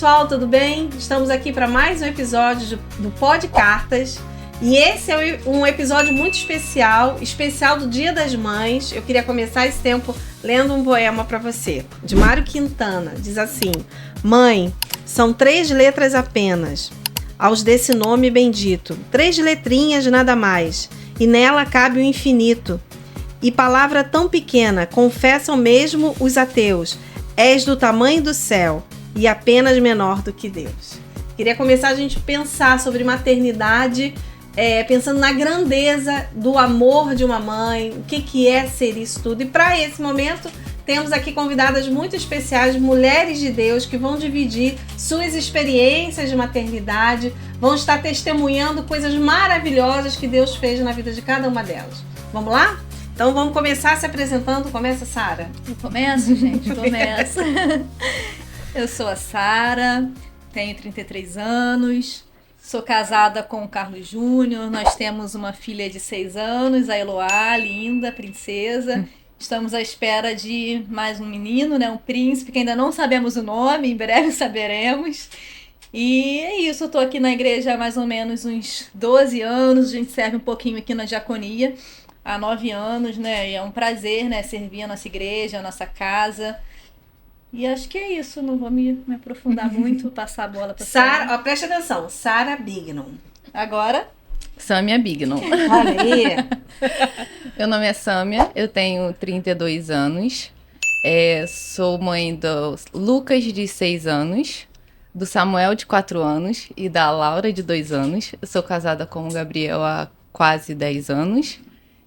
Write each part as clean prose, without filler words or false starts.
pessoal, tudo bem? Estamos aqui para mais um episódio do Pod Cartas. E esse é um episódio muito especial do Dia das Mães. Eu queria começar esse tempo lendo um poema para você, de Mário Quintana. Diz assim: Mãe, são 3 letras apenas, aos desse nome bendito, 3 letrinhas nada mais, e nela cabe o infinito. E palavra tão pequena, confessam mesmo os ateus, és do tamanho do céu e apenas menor do que Deus. Queria começar a gente pensar sobre maternidade, pensando na grandeza do amor de uma mãe, o que é ser isso tudo. E para esse momento, temos aqui convidadas muito especiais, mulheres de Deus, que vão dividir suas experiências de maternidade, vão estar testemunhando coisas maravilhosas que Deus fez na vida de cada uma delas. Vamos lá? Então vamos começar se apresentando. Começa, Sara. Eu começo, gente? Começo. Eu sou a Sara, tenho 33 anos, sou casada com o Carlos Júnior, nós temos uma filha de 6 anos, a Eloá, linda, princesa. Estamos à espera de mais um menino, né, um príncipe, que ainda não sabemos o nome, em breve saberemos. E é isso, eu estou aqui na igreja há mais ou menos uns 12 anos, a gente serve um pouquinho aqui na diaconia há 9 anos, né, e é um prazer, né, servir a nossa igreja, a nossa casa. E acho que é isso, não vou me aprofundar muito, passar a bola para Sara. Preste atenção, Sara Bignon. Agora, Sâmia Bignon. Olha aí. Meu nome é Sâmia, eu tenho 32 anos, sou mãe do Lucas, de 6 anos, do Samuel, de 4 anos, e da Laura, de 2 anos. Eu sou casada com o Gabriel há quase 10 anos,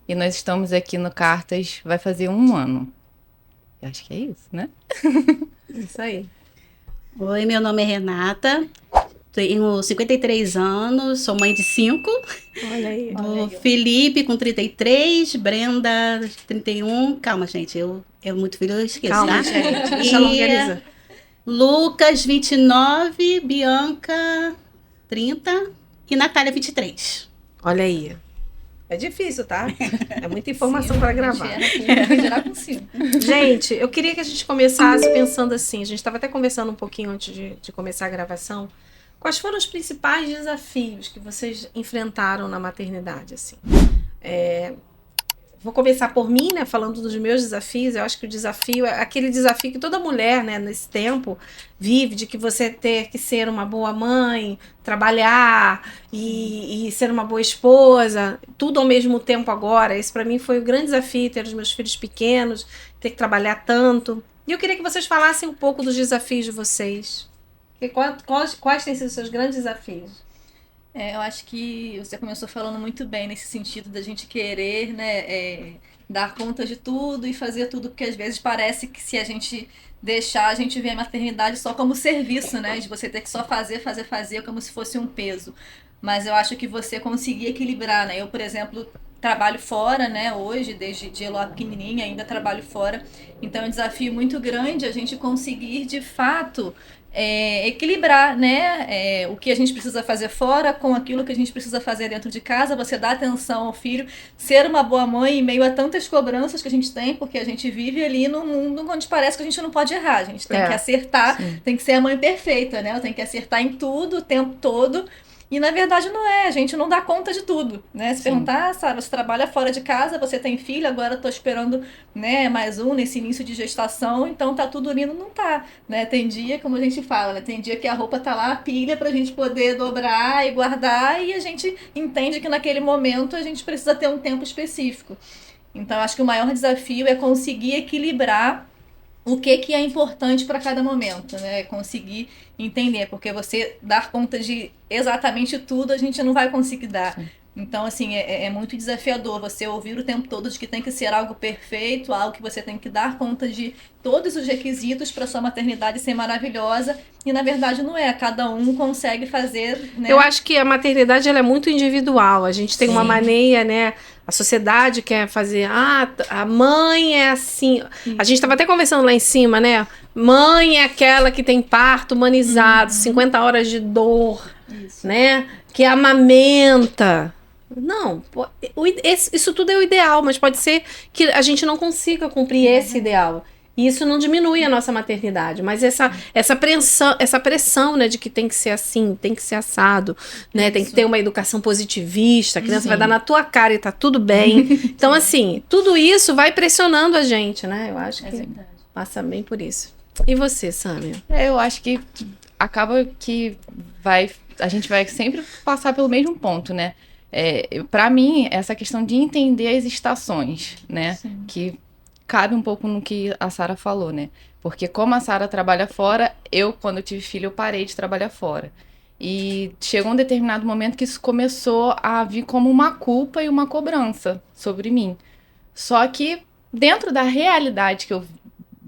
e nós estamos aqui no Cartas, vai fazer 1 ano. Eu acho que é isso, né? Isso aí. Oi, meu nome é Renata, tenho 53 anos, sou mãe de 5. Olha aí. O Felipe com 33, Brenda 31. Calma, gente, é muito filho, eu esqueço, Calma, tá? gente. Deixa ela organizar. Lucas 29, Bianca 30 e Natália 23. Olha aí. É difícil, tá? É muita informação para gravar. gerar com 5. Gente, eu queria que a gente começasse pensando assim. A gente estava até conversando um pouquinho antes de começar a gravação. Quais foram os principais desafios que vocês enfrentaram na maternidade, assim? Vou começar por mim, né, falando dos meus desafios. Eu acho que o desafio é aquele desafio que toda mulher, né, nesse tempo vive, de que você ter que ser uma boa mãe, trabalhar e ser uma boa esposa, tudo ao mesmo tempo agora. Esse para mim foi o grande desafio, ter os meus filhos pequenos, ter que trabalhar tanto. E eu queria que vocês falassem um pouco dos desafios de vocês. Quais têm sido os seus grandes desafios? Eu acho que você começou falando muito bem nesse sentido da gente querer, né, dar conta de tudo e fazer tudo, porque às vezes parece que se a gente deixar, a gente vê a maternidade só como serviço, né, de você ter que só fazer, como se fosse um peso. Mas eu acho que você conseguir equilibrar, né, eu, por exemplo, trabalho fora, né, hoje, desde de Eloá pequenininha, ainda trabalho fora, então é um desafio muito grande a gente conseguir, de fato, equilibrar, né, o que a gente precisa fazer fora com aquilo que a gente precisa fazer dentro de casa, você dar atenção ao filho, ser uma boa mãe em meio a tantas cobranças que a gente tem, porque a gente vive ali num mundo onde parece que a gente não pode errar, a gente tem que acertar, tem que ser a mãe perfeita, né, tem que acertar em tudo, o tempo todo. E na verdade não é, a gente não dá conta de tudo, né? Se perguntar, Sara, você trabalha fora de casa, você tem filho, agora tô esperando, né, mais um nesse início de gestação, então tá tudo lindo, não tá, né? Tem dia, como a gente fala, né? Tem dia que a roupa tá lá, a pilha pra gente poder dobrar e guardar, e a gente entende que naquele momento a gente precisa ter um tempo específico. Então acho que o maior desafio é conseguir equilibrar o que é importante para cada momento, né? Conseguir entender, porque você dar conta de exatamente tudo, a gente não vai conseguir dar. Sim. Então, assim, é muito desafiador você ouvir o tempo todo de que tem que ser algo perfeito, algo que você tem que dar conta de todos os requisitos para sua maternidade ser maravilhosa, e na verdade não é, cada um consegue fazer, né? Eu acho que a maternidade ela é muito individual, a gente tem uma maneira, né, a sociedade quer fazer, a mãe é assim, a gente estava até conversando lá em cima, né, mãe é aquela que tem parto humanizado, 50 horas de dor, né, que amamenta. Não, isso tudo é o ideal, mas pode ser que a gente não consiga cumprir esse ideal. E isso não diminui a nossa maternidade, mas essa pressão, né, de que tem que ser assim, tem que ser assado, né, tem que ter uma educação positivista, a criança vai dar na tua cara e tá tudo bem. Então, assim, tudo isso vai pressionando a gente, né? Eu acho que passa bem por isso. E você, Sâmia? Eu acho que acaba que a gente vai sempre passar pelo mesmo ponto, né? Para mim, essa questão de entender as estações, né? Sim. Que cabe um pouco no que a Sara falou, né? Porque como a Sara trabalha fora, quando eu tive filho, eu parei de trabalhar fora. E chegou um determinado momento que isso começou a vir como uma culpa e uma cobrança sobre mim. Só que dentro da realidade que eu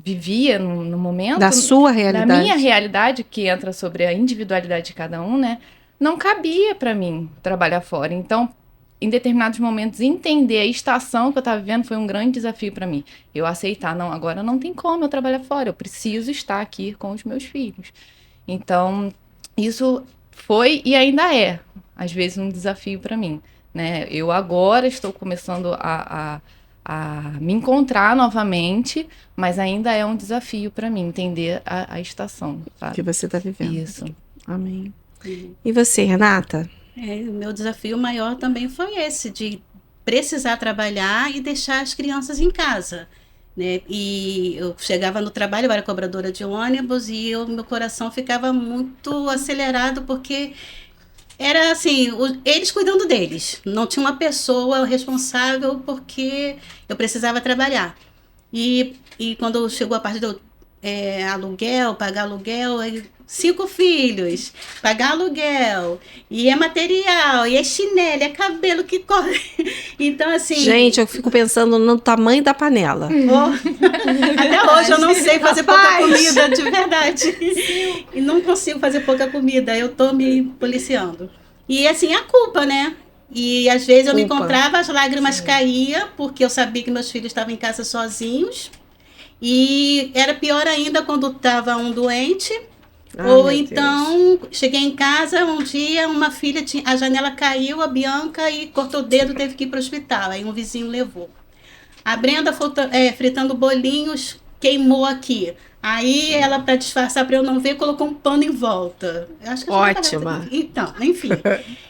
vivia no momento... Da sua realidade. Da minha realidade, que entra sobre a individualidade de cada um, né? Não cabia para mim trabalhar fora. Então, em determinados momentos, entender a estação que eu estava vivendo foi um grande desafio para mim. Eu aceitar, não, agora não tem como eu trabalhar fora, eu preciso estar aqui com os meus filhos. Então, isso foi e ainda é, às vezes, um desafio para mim, né? Eu agora estou começando a me encontrar novamente, mas ainda é um desafio para mim entender a estação, sabe? Que você está vivendo. Isso. Amém. E você, Renata? O meu desafio maior também foi esse, de precisar trabalhar e deixar as crianças em casa, né? E eu chegava no trabalho, eu era cobradora de ônibus e meu coração ficava muito acelerado, porque era assim, eles cuidando deles, não tinha uma pessoa responsável porque eu precisava trabalhar. E quando chegou a parte do aluguel, pagar aluguel, 5 filhos, pagar aluguel, e é material, e é chinelo, é cabelo que corre. Então, assim... Gente, eu fico pensando no tamanho da panela. Até hoje eu não sei fazer pouca comida, de verdade. E não consigo fazer pouca comida, eu tô me policiando. E, assim, a culpa, né? E, às vezes, eu me encontrava, as lágrimas caíam, porque eu sabia que meus filhos estavam em casa sozinhos. E era pior ainda quando estava um doente. Ou então, Deus. Cheguei em casa um dia, uma filha, a janela caiu, a Bianca, e cortou o dedo, teve que ir para o hospital. Aí um vizinho levou. A Brenda fritando bolinhos, queimou aqui. Aí ela, para disfarçar, para eu não ver, colocou um pano em volta. Acho que ótima. Então, enfim.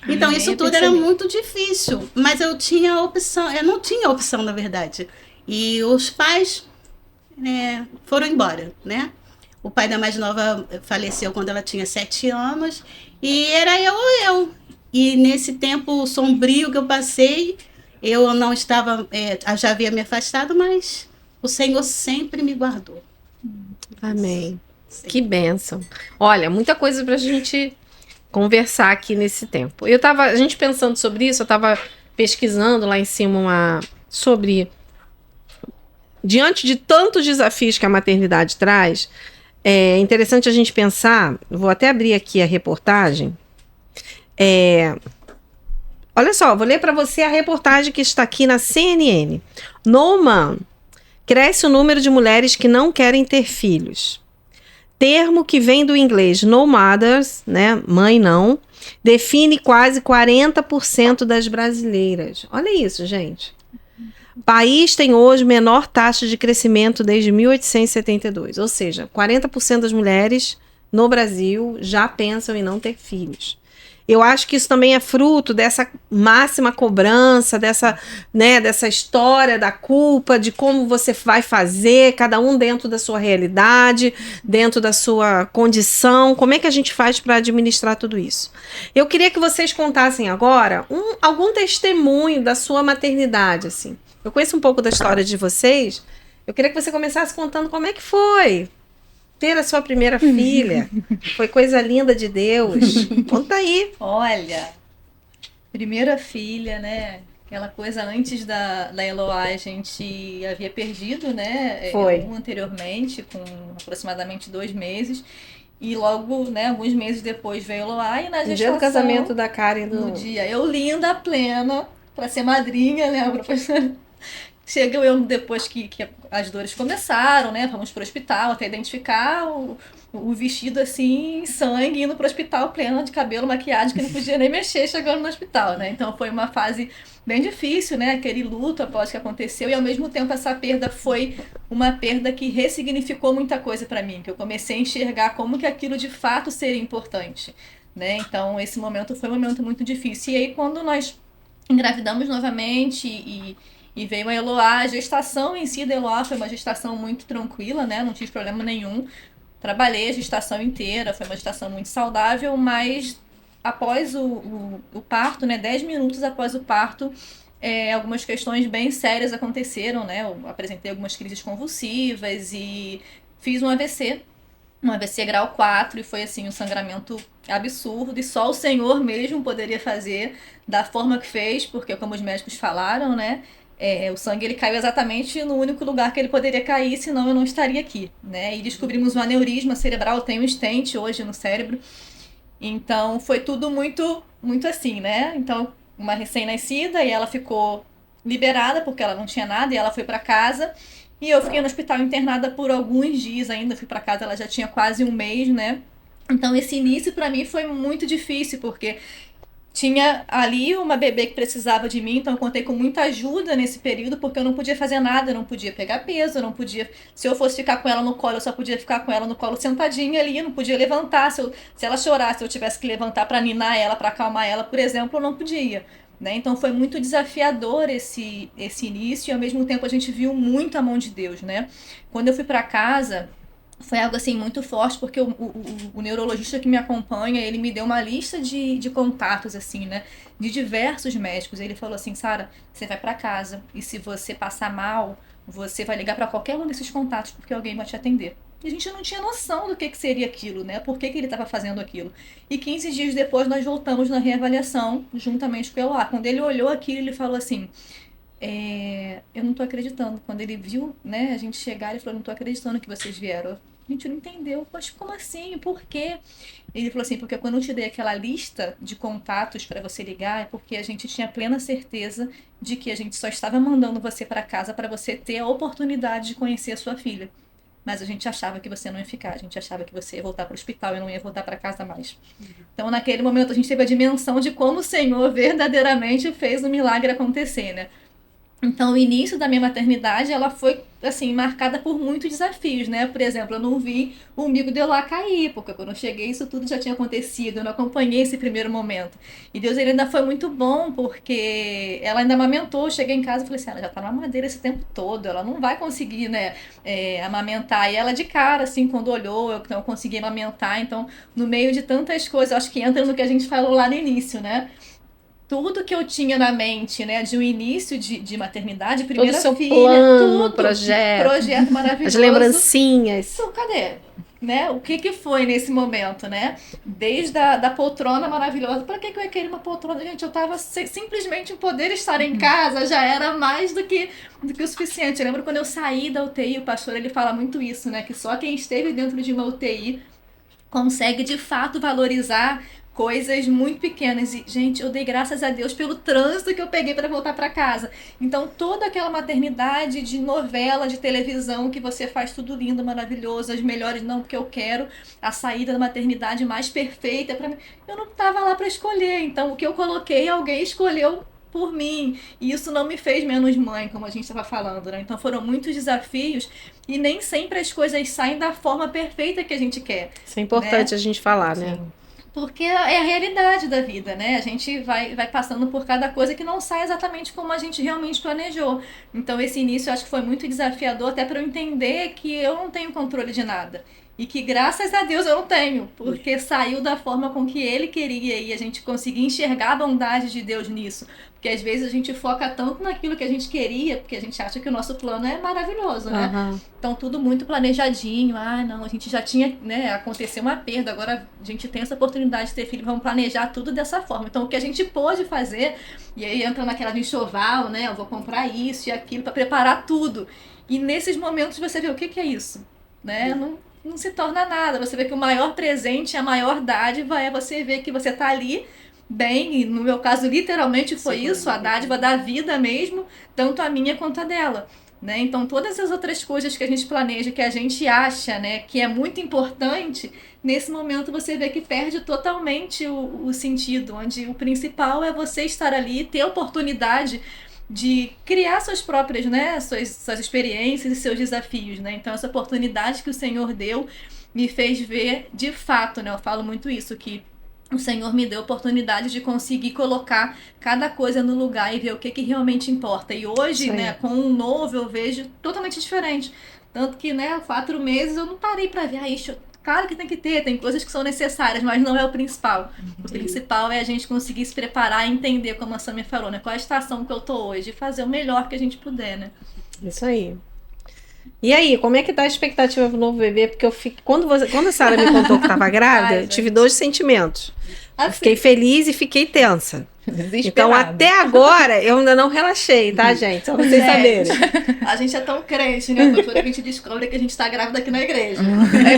Então, isso tudo era muito difícil. Mas eu tinha opção, eu não tinha opção, na verdade. E os pais foram embora, né? O pai da mais nova faleceu quando ela tinha 7 anos. E era eu ou eu. E nesse tempo sombrio que eu passei, eu não estava... já havia me afastado, mas o Senhor sempre me guardou. Amém. Sim. Que bênção. Olha, muita coisa pra gente conversar aqui nesse tempo. A gente pensando sobre isso, eu estava pesquisando lá em cima sobre... Diante de tantos desafios que a maternidade traz... É interessante a gente pensar, vou até abrir aqui a reportagem. Olha só, vou ler para você a reportagem que está aqui na CNN. No Man, cresce o número de mulheres que não querem ter filhos. Termo que vem do inglês no mothers, né, mãe não, define quase 40% das brasileiras. Olha isso, gente. País tem hoje menor taxa de crescimento desde 1872, ou seja, 40% das mulheres no Brasil já pensam em não ter filhos. Eu acho que isso também é fruto dessa máxima cobrança, dessa história da culpa, de como você vai fazer, cada um dentro da sua realidade, dentro da sua condição, como é que a gente faz para administrar tudo isso. Eu queria que vocês contassem agora algum testemunho da sua maternidade, assim. Eu conheço um pouco da história de vocês. Eu queria que você começasse contando como é que foi ter a sua primeira filha. Foi coisa linda de Deus. Conta aí. Olha, primeira filha, né? Aquela coisa antes da Eloá, a gente havia perdido, né? Foi. Anteriormente, com aproximadamente 2 meses. E logo, né, alguns meses depois veio Eloá e na gestação... No dia do casamento da Karen. No dia, eu linda, plena, para ser madrinha, né, a professora... Chegou eu depois que as dores começaram, né? Vamos pro hospital até identificar o vestido assim, sangue, indo pro hospital pleno de cabelo, maquiagem, que não podia nem mexer chegando no hospital, né? Então foi uma fase bem difícil, né? Aquele luto após que aconteceu, e ao mesmo tempo essa perda foi uma perda que ressignificou muita coisa para mim, que eu comecei a enxergar como que aquilo de fato seria importante, né? Então esse momento foi um momento muito difícil. E aí quando nós engravidamos novamente e veio a Eloá, a gestação em si da Eloá foi uma gestação muito tranquila, né? Não tive problema nenhum. Trabalhei a gestação inteira, foi uma gestação muito saudável, mas após o parto, né, 10 minutos após o parto, algumas questões bem sérias aconteceram, né? Eu apresentei algumas crises convulsivas e fiz um AVC grau 4, e foi assim um sangramento absurdo, e só o Senhor mesmo poderia fazer da forma que fez, porque como os médicos falaram, né? O sangue ele caiu exatamente no único lugar que ele poderia cair, senão eu não estaria aqui, né? E descobrimos um aneurisma cerebral, eu tenho um stent hoje no cérebro. Então foi tudo muito, muito assim, né? Então, uma recém-nascida, e ela ficou liberada porque ela não tinha nada, e ela foi para casa. E eu fiquei no hospital internada por alguns dias ainda, fui para casa, ela já tinha quase um mês, né? Então esse início para mim foi muito difícil, porque tinha ali uma bebê que precisava de mim, então eu contei com muita ajuda nesse período, porque eu não podia fazer nada, eu não podia pegar peso, eu não podia... Se eu fosse ficar com ela no colo, eu só podia ficar com ela no colo sentadinha ali, eu não podia levantar. Se ela chorasse, eu tivesse que levantar para ninar ela, para acalmar ela, por exemplo, eu não podia, né? Então foi muito desafiador esse início, e ao mesmo tempo a gente viu muito a mão de Deus, né? Quando eu fui para casa... Foi algo assim muito forte, porque o neurologista que me acompanha, ele me deu uma lista de contatos, assim, né? De diversos médicos. Ele falou assim: Sara, você vai para casa, e se você passar mal, você vai ligar para qualquer um desses contatos, porque alguém vai te atender. E a gente não tinha noção do que seria aquilo, né? Por que ele estava fazendo aquilo. E 15 dias depois nós voltamos na reavaliação, juntamente com o Eloá. Quando ele olhou aquilo, ele falou assim... eu não tô acreditando. Quando ele viu, né, a gente chegar, ele falou: não tô acreditando que vocês vieram. A gente não entendeu. Mas como assim? Por quê? Ele falou assim: porque quando eu te dei aquela lista de contatos para você ligar, é porque a gente tinha plena certeza de que a gente só estava mandando você para casa para você ter a oportunidade de conhecer a sua filha. Mas a gente achava que você não ia ficar, a gente achava que você ia voltar para o hospital e não ia voltar para casa mais. Então, naquele momento, a gente teve a dimensão de como o Senhor verdadeiramente fez o milagre acontecer, né? Então, o início da minha maternidade, ela foi, assim, marcada por muitos desafios, né? Por exemplo, eu não vi o umbigo de Eloá cair, porque quando eu cheguei, isso tudo já tinha acontecido, eu não acompanhei esse primeiro momento. E Deus, ele ainda foi muito bom, porque ela ainda amamentou, eu cheguei em casa e falei assim: ela já tá na mamadeira esse tempo todo, ela não vai conseguir, né, amamentar. E ela de cara, assim, quando olhou, eu consegui amamentar. Então, no meio de tantas coisas, eu acho que entra no que a gente falou lá no início, né? Tudo que eu tinha na mente, né, de um início de maternidade, primeira todo seu filha, plano, tudo, projeto maravilhoso. as lembrancinhas. Então, cadê? Né? O que foi nesse momento, né? Desde da poltrona maravilhosa. Para que eu ia querer uma poltrona? Gente, eu tava simplesmente em poder estar em casa, já era mais do que o suficiente. Eu lembro quando eu saí da UTI, o pastor, ele fala muito isso, né? Que só quem esteve dentro de uma UTI consegue, de fato, valorizar coisas muito pequenas. E, gente, eu dei graças a Deus pelo trânsito que eu peguei para voltar para casa. Então, toda aquela maternidade de novela, de televisão, que você faz tudo lindo, maravilhoso, as melhores, não, porque eu quero a saída da maternidade mais perfeita para mim. Eu não tava lá para escolher. Então, o que eu coloquei, alguém escolheu por mim. E isso não me fez menos mãe, como a gente estava falando, né? Então, foram muitos desafios, e nem sempre as coisas saem da forma perfeita que a gente quer. Isso é importante, né, a gente falar, né? Sim. Porque é a realidade da vida, né? A gente vai passando por cada coisa que não sai exatamente como a gente realmente planejou. Então, esse início eu acho que foi muito desafiador, até para eu entender que eu não tenho controle de nada. E que, graças a Deus, eu não tenho. Porque saiu da forma com que Ele queria, e a gente conseguir enxergar a bondade de Deus nisso. Porque, às vezes, a gente foca tanto naquilo que a gente queria, porque a gente acha que o nosso plano é maravilhoso, né? Uhum. Então, tudo muito planejadinho. Ah, não, a gente já tinha, né, aconteceu uma perda, agora a gente tem essa oportunidade de ter filho, vamos planejar tudo dessa forma. Então, o que a gente pôde fazer, e aí entra naquela de enxoval, né? Eu vou comprar isso e aquilo para preparar tudo. E nesses momentos você vê o que é isso, né? Não se torna nada. Você vê que o maior presente, a maior dádiva é você ver que você tá ali bem, e no meu caso literalmente foi isso, a dádiva da vida mesmo, tanto a minha quanto a dela. Né? Então todas as outras coisas que a gente planeja, que a gente acha, né, que é muito importante, nesse momento você vê que perde totalmente o sentido, onde o principal é você estar ali, ter a oportunidade de criar suas próprias, né, suas experiências e seus desafios, né? Então essa oportunidade que o Senhor deu me fez ver de fato, né? Eu falo muito isso, que o Senhor me deu a oportunidade de conseguir colocar cada coisa no lugar e ver o que realmente importa. E hoje, né, com um novo, eu vejo totalmente diferente. Tanto que, né, 4 meses eu não parei pra ver, isso, claro que tem coisas que são necessárias, mas não é o principal. O principal é a gente conseguir se preparar e entender, como a Samia falou, né, qual a estação que eu tô hoje, e fazer o melhor que a gente puder, né. Isso aí. E aí, como é que tá a expectativa pro novo bebê? Porque eu fico, quando a Sara me contou que estava grávida, eu tive 2 sentimentos. Eu fiquei feliz e fiquei tensa. Então, até agora, eu ainda não relaxei, tá, gente? Só pra vocês saberem. A gente é tão crente, né? Quando a gente descobre que a gente tá grávida aqui na igreja.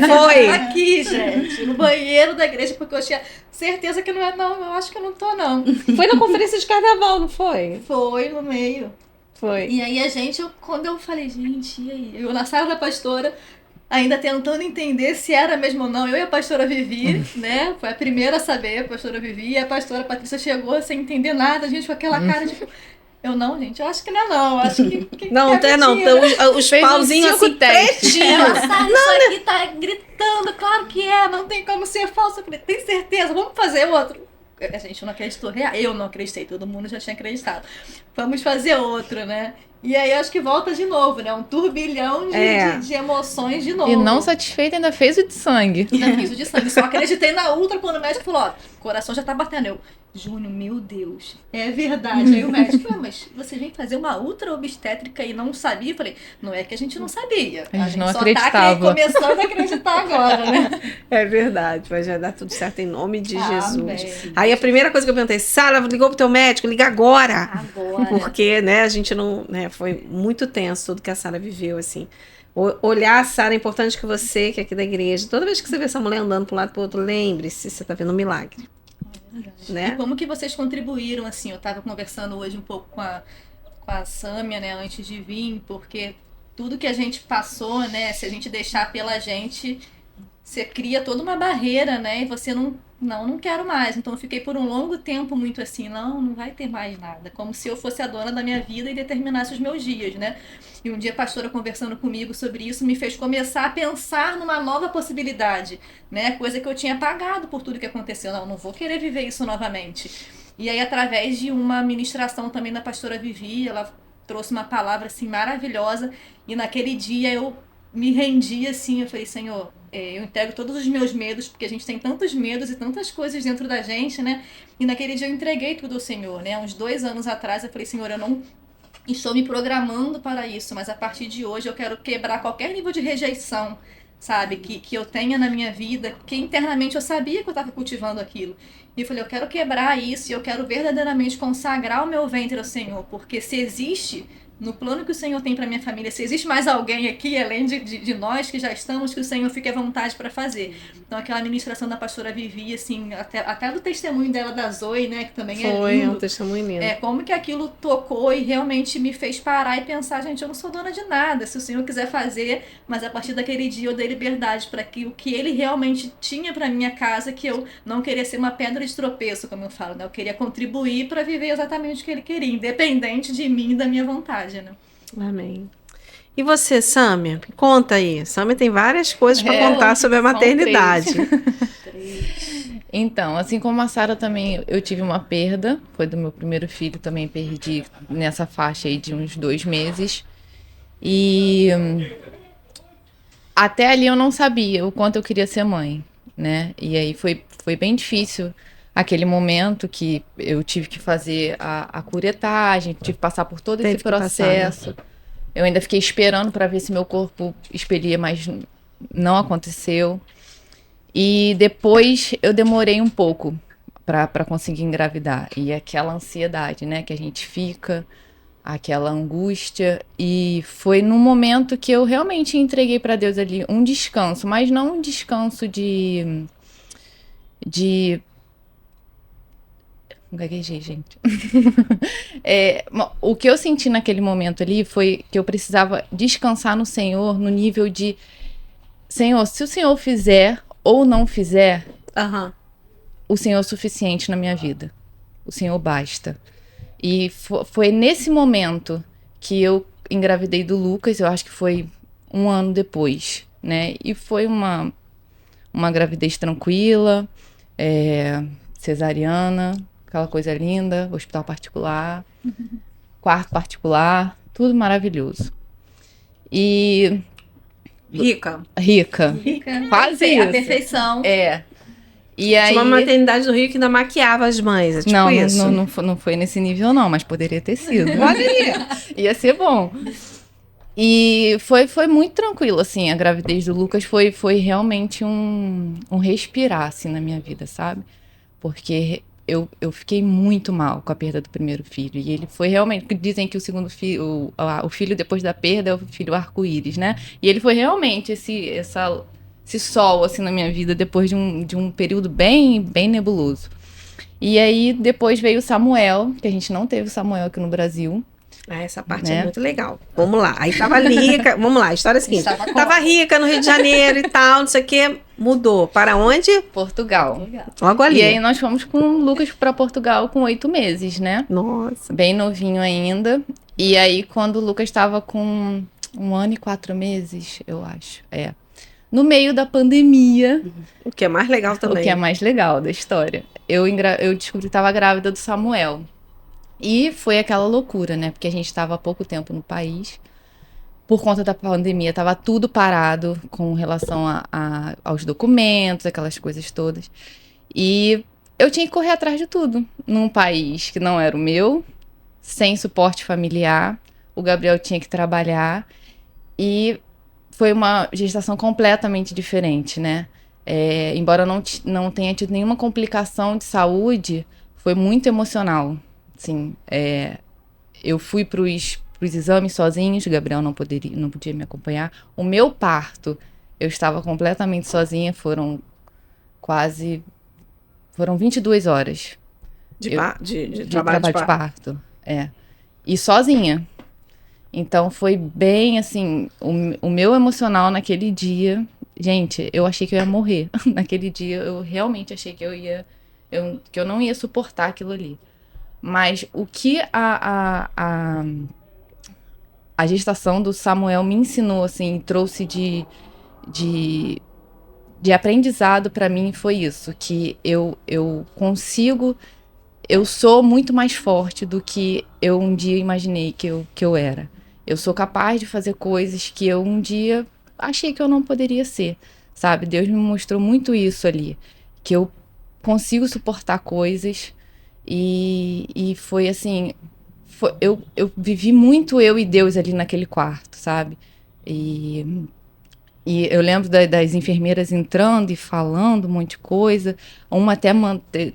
Foi. Aqui, gente, no banheiro da igreja, porque eu tinha certeza que não é, não. Eu acho que eu não tô, não. Foi na conferência de carnaval, não foi? Foi no meio. Foi. E aí quando eu falei, gente, e aí? Eu na sala da pastora, ainda tentando entender se era mesmo ou não. Eu e a pastora Vivi, né? Foi a primeira a saber, a pastora Vivi, e a pastora Patrícia chegou sem entender nada, a gente com aquela cara de... Eu não, gente, eu acho que não é não. Eu acho que não, é não. Então, os pauzinhos assim, pretinhos. Isso aqui tá gritando, claro que é, não tem como ser falso. Eu falei, tem certeza, vamos fazer outro. A gente não acreditou, eu não acreditei, todo mundo já tinha acreditado. Vamos fazer outro, né? E aí acho que volta de novo, né? Um turbilhão de emoções de novo. E não satisfeita, ainda fez o de sangue. Ainda fiz o de sangue. Só acreditei na ultra quando o médico falou, ó, o coração já tá batendo. Eu, Júnior, meu Deus, é verdade. Aí o médico falou, mas você vem fazer uma ultra obstétrica e não sabia? Eu falei, não é que a gente não sabia. A gente não só acreditava. Tá começando a acreditar agora, né? É verdade, vai já dar tudo certo em nome de Jesus. Amém. Aí a primeira coisa que eu perguntei, Sara, ligou pro teu médico? Liga agora. Agora. Porque, né, a gente não, né, foi muito tenso tudo que a Sara viveu, assim. Olhar a Sara é importante que você, que é aqui da igreja, toda vez que você vê essa mulher andando para um lado para o outro, lembre-se, você tá vendo um milagre. Né? E como que vocês contribuíram, assim, eu tava conversando hoje um pouco com a Sâmia, né, antes de vir, porque tudo que a gente passou, né, se a gente deixar pela gente, você cria toda uma barreira, né, e você não quero mais. Então eu fiquei por um longo tempo muito assim, não vai ter mais nada, como se eu fosse a dona da minha vida e determinasse os meus dias, né. E um dia a pastora conversando comigo sobre isso me fez começar a pensar numa nova possibilidade, né? Coisa que eu tinha apagado por tudo que aconteceu. Não vou querer viver isso novamente. E aí, através de uma ministração também da pastora Vivi, ela trouxe uma palavra assim maravilhosa. E naquele dia eu me rendi assim, eu falei, Senhor, eu entrego todos os meus medos, porque a gente tem tantos medos e tantas coisas dentro da gente, né? E naquele dia eu entreguei tudo ao Senhor, né? Uns 2 anos atrás eu falei, Senhor, eu não estou me programando para isso, mas a partir de hoje eu quero quebrar qualquer nível de rejeição, sabe, que eu tenha na minha vida, que internamente eu sabia que eu estava cultivando aquilo. E eu falei, eu quero quebrar isso e eu quero verdadeiramente consagrar o meu ventre ao Senhor, porque se existe, no plano que o Senhor tem para minha família, se existe mais alguém aqui, além de nós que já estamos, que o Senhor fique à vontade para fazer. Então aquela ministração da pastora Vivi, assim, até do testemunho dela da Zoe, né, que também é lindo. Foi, um testemunho lindo. Como que aquilo tocou e realmente me fez parar e pensar, gente, eu não sou dona de nada, se o Senhor quiser fazer, mas a partir daquele dia eu dei liberdade para que o que Ele realmente tinha para minha casa, que eu não queria ser uma pedra de tropeço, como eu falo, né, eu queria contribuir para viver exatamente o que Ele queria, independente de mim e da minha vontade. Né? Amém. E você, Sâmia? Conta aí. Sâmia tem várias coisas para contar sobre a maternidade. 3. Então, assim como a Sara também, eu tive uma perda. Foi do meu primeiro filho, também perdi nessa faixa aí de uns 2 meses. E até ali eu não sabia o quanto eu queria ser mãe, né? E aí foi bem difícil aquele momento que eu tive que fazer a curetagem, tive que passar por todo esse processo. Eu ainda fiquei esperando para ver se meu corpo expelia, mas não aconteceu. E depois eu demorei um pouco para conseguir engravidar. E aquela ansiedade, né, que a gente fica, aquela angústia. E foi num momento que eu realmente entreguei para Deus ali um descanso, mas não um descanso de Gaguejei, gente. O que eu senti naquele momento ali foi que eu precisava descansar no Senhor, no nível de... Senhor, se o Senhor fizer ou não fizer, o Senhor é suficiente na minha vida. O Senhor basta. E foi nesse momento que eu engravidei do Lucas, eu acho que foi 1 ano depois, né? E foi uma gravidez tranquila, cesariana, aquela coisa linda, hospital particular, quarto particular, tudo maravilhoso. E... Rica. Quase isso. A perfeição. E aí... Tinha uma maternidade do Rio que ainda maquiava as mães, é tipo isso. Não foi nesse nível não, mas poderia ter sido. Ia ser bom. E foi muito tranquilo, assim, a gravidez do Lucas foi realmente um respirar, assim, na minha vida, sabe? Porque eu fiquei muito mal com a perda do primeiro filho. E ele foi realmente... Dizem que o segundo filho... O filho depois da perda é o filho arco-íris, né? E ele foi realmente esse sol, assim, na minha vida, depois de um período bem nebuloso. E aí, depois veio o Samuel, que a gente não teve o Samuel aqui no Brasil. Essa parte é muito legal. Vamos lá. Aí tava rica. Vamos lá, a história é a seguinte. Tava rica no Rio de Janeiro e tal, não sei o quê. Mudou. Para onde? Portugal. Logo ali. E aí nós fomos com o Lucas para Portugal com 8 meses, né? Nossa. Bem novinho ainda. E aí, quando o Lucas estava com 1 ano e 4 meses, eu acho. No meio da pandemia. O que é mais legal também. O que é mais legal da história. Eu descobri que estava grávida do Samuel. E foi aquela loucura, né? Porque a gente estava há pouco tempo no país. Por conta da pandemia, estava tudo parado com relação aos documentos, aquelas coisas todas. E eu tinha que correr atrás de tudo. Num país que não era o meu, sem suporte familiar. O Gabriel tinha que trabalhar. E foi uma gestação completamente diferente, né? Embora não tenha tido nenhuma complicação de saúde, foi muito emocional. Assim, eu fui para os exames sozinhos, o Gabriel não podia me acompanhar. O meu parto, eu estava completamente sozinha, foram 22 horas. De trabalho de parto. E sozinha. Então foi bem assim, o meu emocional naquele dia, gente, eu achei que eu ia morrer. Naquele dia eu realmente achei que que eu não ia suportar aquilo ali. Mas o que a gestação do Samuel me ensinou, assim, trouxe de aprendizado para mim foi isso, que eu sou muito mais forte do que eu um dia imaginei que eu era. Eu sou capaz de fazer coisas que eu um dia achei que eu não poderia ser, sabe? Deus me mostrou muito isso ali, que eu consigo suportar coisas. E foi assim, eu vivi muito eu e Deus ali naquele quarto, sabe? E eu lembro das enfermeiras entrando e falando um monte de coisa. Uma até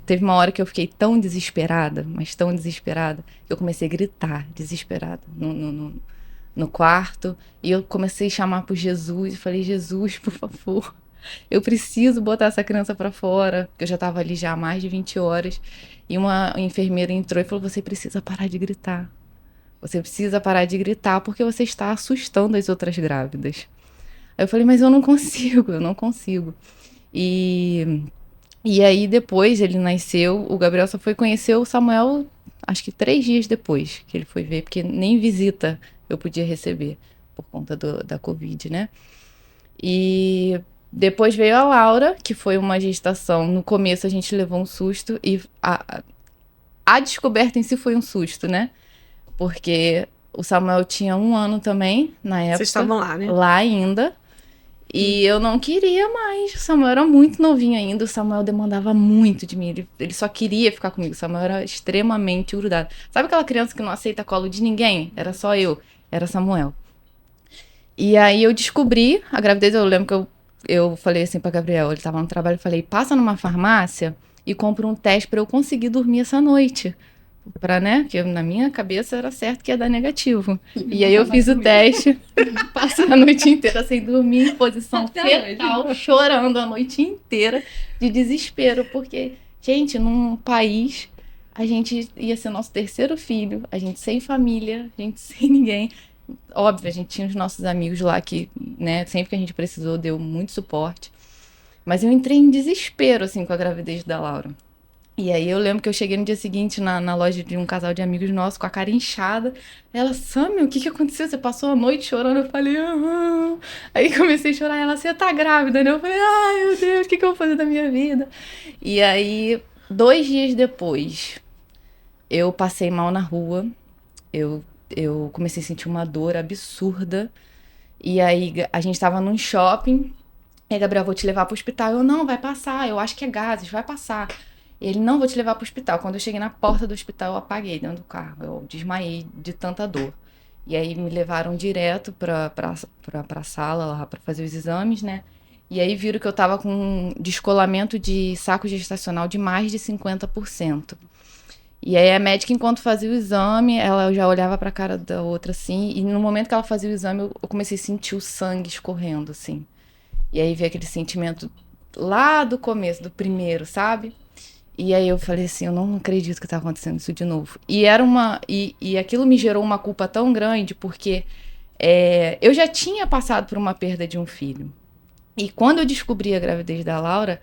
teve uma hora que eu fiquei tão desesperada, mas tão desesperada, que eu comecei a gritar, desesperada, no quarto. E eu comecei a chamar por Jesus e falei, Jesus, por favor, eu preciso botar essa criança pra fora, porque eu já estava ali já há mais de 20 horas. E uma enfermeira entrou e falou, você precisa parar de gritar. Você precisa parar de gritar porque você está assustando as outras grávidas. Aí eu falei, mas eu não consigo. E aí depois ele nasceu, o Gabriel só foi conhecer o Samuel, acho que 3 dias depois que ele foi ver, porque nem visita eu podia receber, por conta da Covid, né? E depois veio a Laura, que foi uma gestação. No começo a gente levou um susto e a descoberta em si foi um susto, né? Porque o Samuel tinha 1 ano também, na época. Vocês estavam lá, né? Lá ainda. E eu não queria mais. O Samuel era muito novinho ainda. O Samuel demandava muito de mim. Ele só queria ficar comigo. O Samuel era extremamente grudado. Sabe aquela criança que não aceita colo de ninguém? Era só eu. Era Samuel. E aí eu descobri a gravidez. Eu lembro que eu falei assim pra Gabriel. Ele tava no trabalho. Eu falei, passa numa farmácia e compra um teste pra eu conseguir dormir essa noite. né? Porque na minha cabeça era certo que ia dar negativo. E aí eu fiz o teste, passei a noite inteira sem dormir, em posição fetal, chorando a noite inteira de desespero. Porque, gente, num país a gente ia ser nosso terceiro filho, a gente sem família, a gente sem ninguém. Óbvio, a gente tinha os nossos amigos lá que, né, sempre que a gente precisou, deu muito suporte. Mas eu entrei em desespero, assim, com a gravidez da Laura. E aí eu lembro que eu cheguei no dia seguinte na loja de um casal de amigos nossos, com a cara inchada. Ela, Sammy, o que aconteceu? Você passou a noite chorando? Eu falei, aham. Aí comecei a chorar. Ela, você tá grávida, né? Eu falei, ai, meu Deus, o que eu vou fazer da minha vida? E aí, 2 dias depois, eu passei mal na rua. Eu comecei a sentir uma dor absurda. E aí, a gente tava num shopping. E aí, Gabriel, vou te levar pro hospital. Eu, não, vai passar. Eu acho que é gases, vai passar. Ele, não, vou te levar pro hospital. Quando eu cheguei na porta do hospital, eu apaguei dentro do carro. Eu desmaiei de tanta dor. E aí me levaram direto pra sala lá pra fazer os exames, né? E aí viram que eu tava com um descolamento de saco gestacional de mais de 50%. E aí a médica, enquanto fazia o exame, ela já olhava pra cara da outra assim. E no momento que ela fazia o exame, eu comecei a sentir o sangue escorrendo, assim. E aí veio aquele sentimento lá do começo, do primeiro, sabe? E aí eu falei assim, eu não acredito que tá acontecendo isso de novo. E aquilo me gerou uma culpa tão grande, porque eu já tinha passado por uma perda de um filho. E quando eu descobri a gravidez da Laura,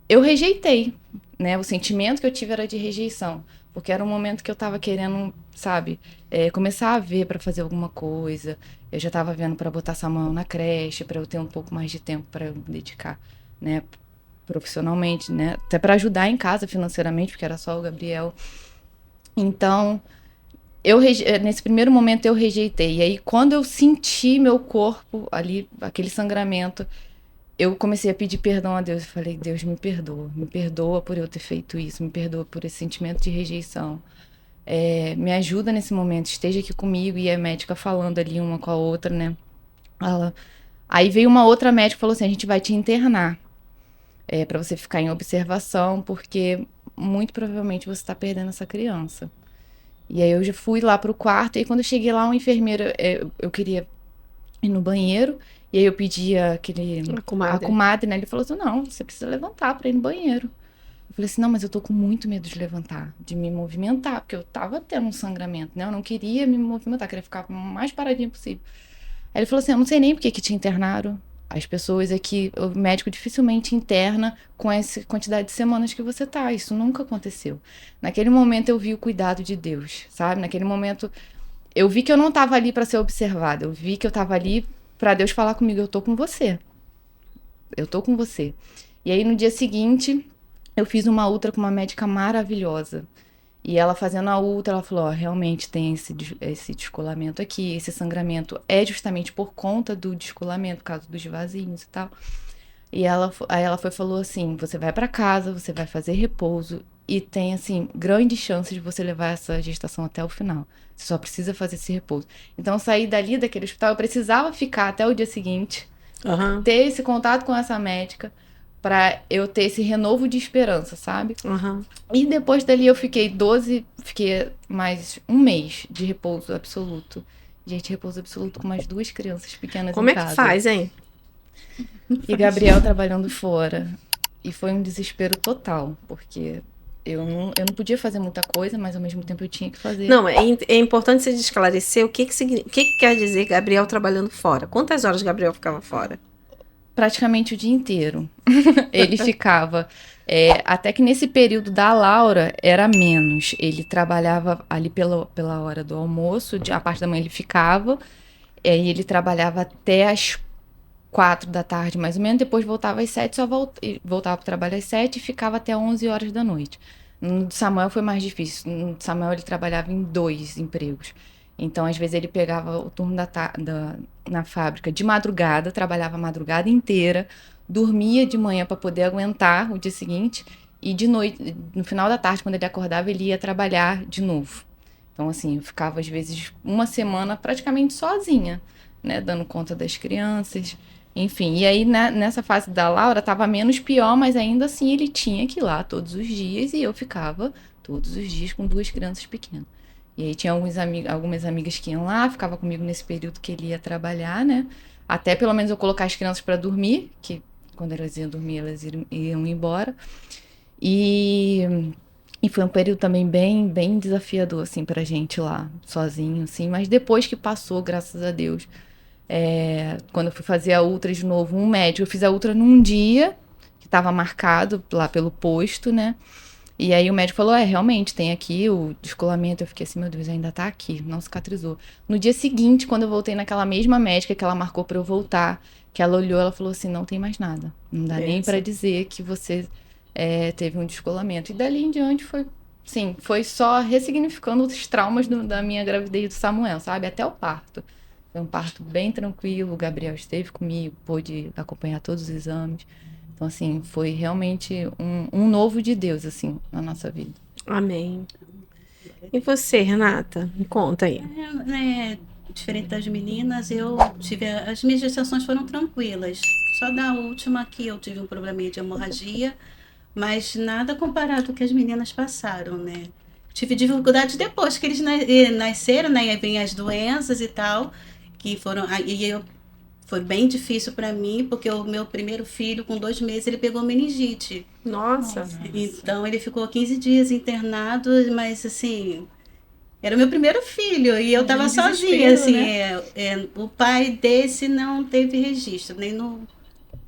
eu rejeitei, né? O sentimento que eu tive era de rejeição. Porque era um momento que eu tava querendo, sabe, começar a ver pra fazer alguma coisa. Eu já tava vendo pra botar Samuel na creche, pra eu ter um pouco mais de tempo pra eu me dedicar, né? Profissionalmente, né? Até para ajudar em casa financeiramente, porque era só o Gabriel. Então, nesse primeiro momento eu rejeitei. E aí, quando eu senti meu corpo ali, aquele sangramento, eu comecei a pedir perdão a Deus. Eu falei, Deus, me perdoa por eu ter feito isso, me perdoa por esse sentimento de rejeição. Me ajuda nesse momento, esteja aqui comigo. E a médica falando ali uma com a outra, né? Aí veio uma outra médica e falou assim, a gente vai te internar. Para você ficar em observação, porque muito provavelmente você está perdendo essa criança. E aí eu já fui lá pro quarto, e quando eu cheguei lá, uma enfermeira, eu queria ir no banheiro, e aí eu pedi a comadre, né? Ele falou assim, não, você precisa levantar para ir no banheiro. Eu falei assim, não, mas eu tô com muito medo de levantar, de me movimentar, porque eu tava tendo um sangramento, né? Eu não queria me movimentar, queria ficar o mais paradinho possível. Aí ele falou assim, eu não sei nem por que te internaram. As pessoas aqui, o médico dificilmente interna com essa quantidade de semanas que você tá. Isso nunca aconteceu. Naquele momento eu vi o cuidado de Deus, sabe? Naquele momento eu vi que eu não tava ali para ser observada. Eu vi que eu tava ali para Deus falar comigo, eu tô com você. Eu tô com você. E aí no dia seguinte, eu fiz uma ultra com uma médica maravilhosa. E ela fazendo a ultra, ela falou, realmente tem esse descolamento aqui, esse sangramento é justamente por conta do descolamento, por causa dos vasinhos e tal. E aí ela falou assim, você vai pra casa, você vai fazer repouso e tem, assim, grande chance de você levar essa gestação até o final. Você só precisa fazer esse repouso. Então, eu saí dali daquele hospital, eu precisava ficar até o dia seguinte, ter esse contato com essa médica, pra eu ter esse renovo de esperança, sabe? E depois dali eu fiquei mais um mês de repouso absoluto. Gente, repouso absoluto com mais 2 crianças pequenas em casa. Como é que faz, hein? E Gabriel trabalhando fora. E foi um desespero total, porque eu não podia fazer muita coisa, mas ao mesmo tempo eu tinha que fazer. Não, é importante você esclarecer o que quer dizer Gabriel trabalhando fora. Quantas horas Gabriel ficava fora? Praticamente o dia inteiro. Ele ficava. Até que nesse período da Laura era menos. Ele trabalhava ali pela hora do almoço, a parte da manhã ele ficava, e ele trabalhava até as 4 da tarde, mais ou menos, depois voltava às 7, voltava para o trabalho às 7 e ficava até 11 horas da noite. No Samuel foi mais difícil. No Samuel ele trabalhava em 2 empregos. Então, às vezes, ele pegava o turno na fábrica de madrugada, trabalhava a madrugada inteira, dormia de manhã para poder aguentar o dia seguinte, e de noite, no final da tarde, quando ele acordava, ele ia trabalhar de novo. Então, assim, eu ficava, às vezes, uma semana praticamente sozinha, né, dando conta das crianças, enfim. E aí, nessa fase da Laura, estava menos pior, mas ainda assim ele tinha que ir lá todos os dias, e eu ficava todos os dias com 2 crianças pequenas. E aí tinha algumas amigas que iam lá, ficava comigo nesse período que ele ia trabalhar, né? Até pelo menos eu colocar as crianças para dormir, que quando elas iam dormir, elas iam embora. E E foi um período também bem desafiador, assim, pra gente lá, sozinho, assim. Mas depois que passou, graças a Deus, quando eu fui fazer a ultra de novo, eu fiz a ultra num dia, que tava marcado lá pelo posto, né? E aí o médico falou, realmente, tem aqui o descolamento. Eu fiquei assim, meu Deus, ainda tá aqui, não cicatrizou. No dia seguinte, quando eu voltei naquela mesma médica que ela marcou pra eu voltar, que ela olhou, ela falou assim, não tem mais nada. Não dá nem pra dizer que você teve um descolamento. E dali em diante foi só ressignificando os traumas da minha gravidez do Samuel, sabe? Até o parto. Foi um parto bem tranquilo, o Gabriel esteve comigo, pôde acompanhar todos os exames. Então, assim, foi realmente um novo de Deus, assim, na nossa vida. Amém. E você, Renata? Me conta aí. Diferente das meninas, as minhas gestações foram tranquilas. Só da última que eu tive um probleminha de hemorragia, mas nada comparado ao que as meninas passaram, né? Tive dificuldade depois que eles nasceram, né? E aí vem as doenças e tal, que foram... Foi bem difícil para mim, porque o meu primeiro filho, com 2 meses, ele pegou meningite. Nossa. Então, ele ficou 15 dias internado, mas, assim, era o meu primeiro filho. E eu estava sozinha, assim. Né? O pai desse não teve registro,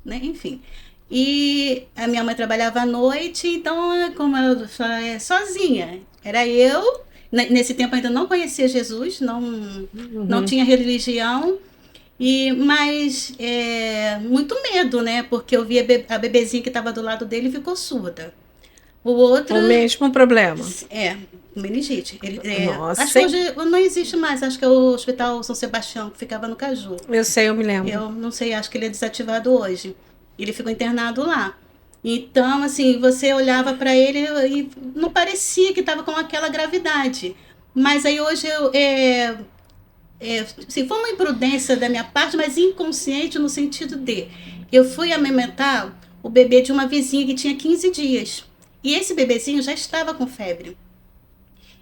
enfim. E a minha mãe trabalhava à noite, então, como eu falei, sozinha. Era eu. Nesse tempo ainda não conhecia Jesus, não tinha religião. Mas muito medo, né? Porque eu vi a bebezinha que estava do lado dele e ficou surda. O outro... O mesmo problema. Meningite. Nossa. Acho que hoje não existe mais. Acho que é o Hospital São Sebastião, que ficava no Caju. Eu sei, eu me lembro. Eu não sei, acho que ele é desativado hoje. Ele ficou internado lá. Então, assim, você olhava para ele e não parecia que estava com aquela gravidade. Mas aí hoje foi uma imprudência da minha parte, mas inconsciente no sentido de... Eu fui amamentar o bebê de uma vizinha que tinha 15 dias. E esse bebezinho já estava com febre.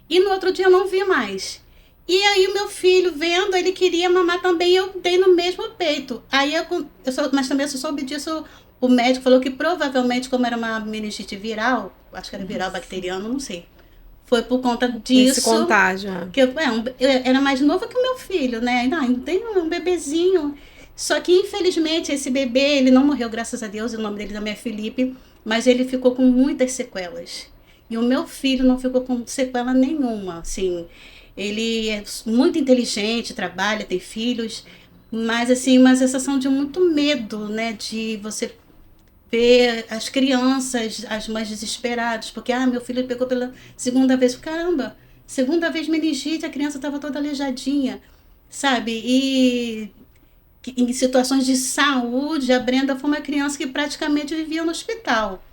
E no outro dia eu não vi mais. E aí o meu filho, vendo, ele queria mamar também, eu dei no mesmo peito. Aí mas também eu soube disso, o médico falou que provavelmente, como era uma meningite viral, acho que era viral bacteriano, não sei. Foi por conta disso. Esse contágio. Que eu era mais novo que o meu filho, né? Ainda tem um bebezinho. Só que, infelizmente, esse bebê, ele não morreu, graças a Deus. O nome dele também é Felipe. Mas ele ficou com muitas sequelas. E o meu filho não ficou com sequela nenhuma. Assim, ele é muito inteligente, trabalha, tem filhos. Mas, assim, uma sensação de muito medo, né? De você ver as crianças, as mães desesperadas, porque meu filho pegou pela segunda vez. Caramba, segunda vez meningite, a criança estava toda aleijadinha, sabe? E em situações de saúde, a Brenda foi uma criança que praticamente vivia no hospital.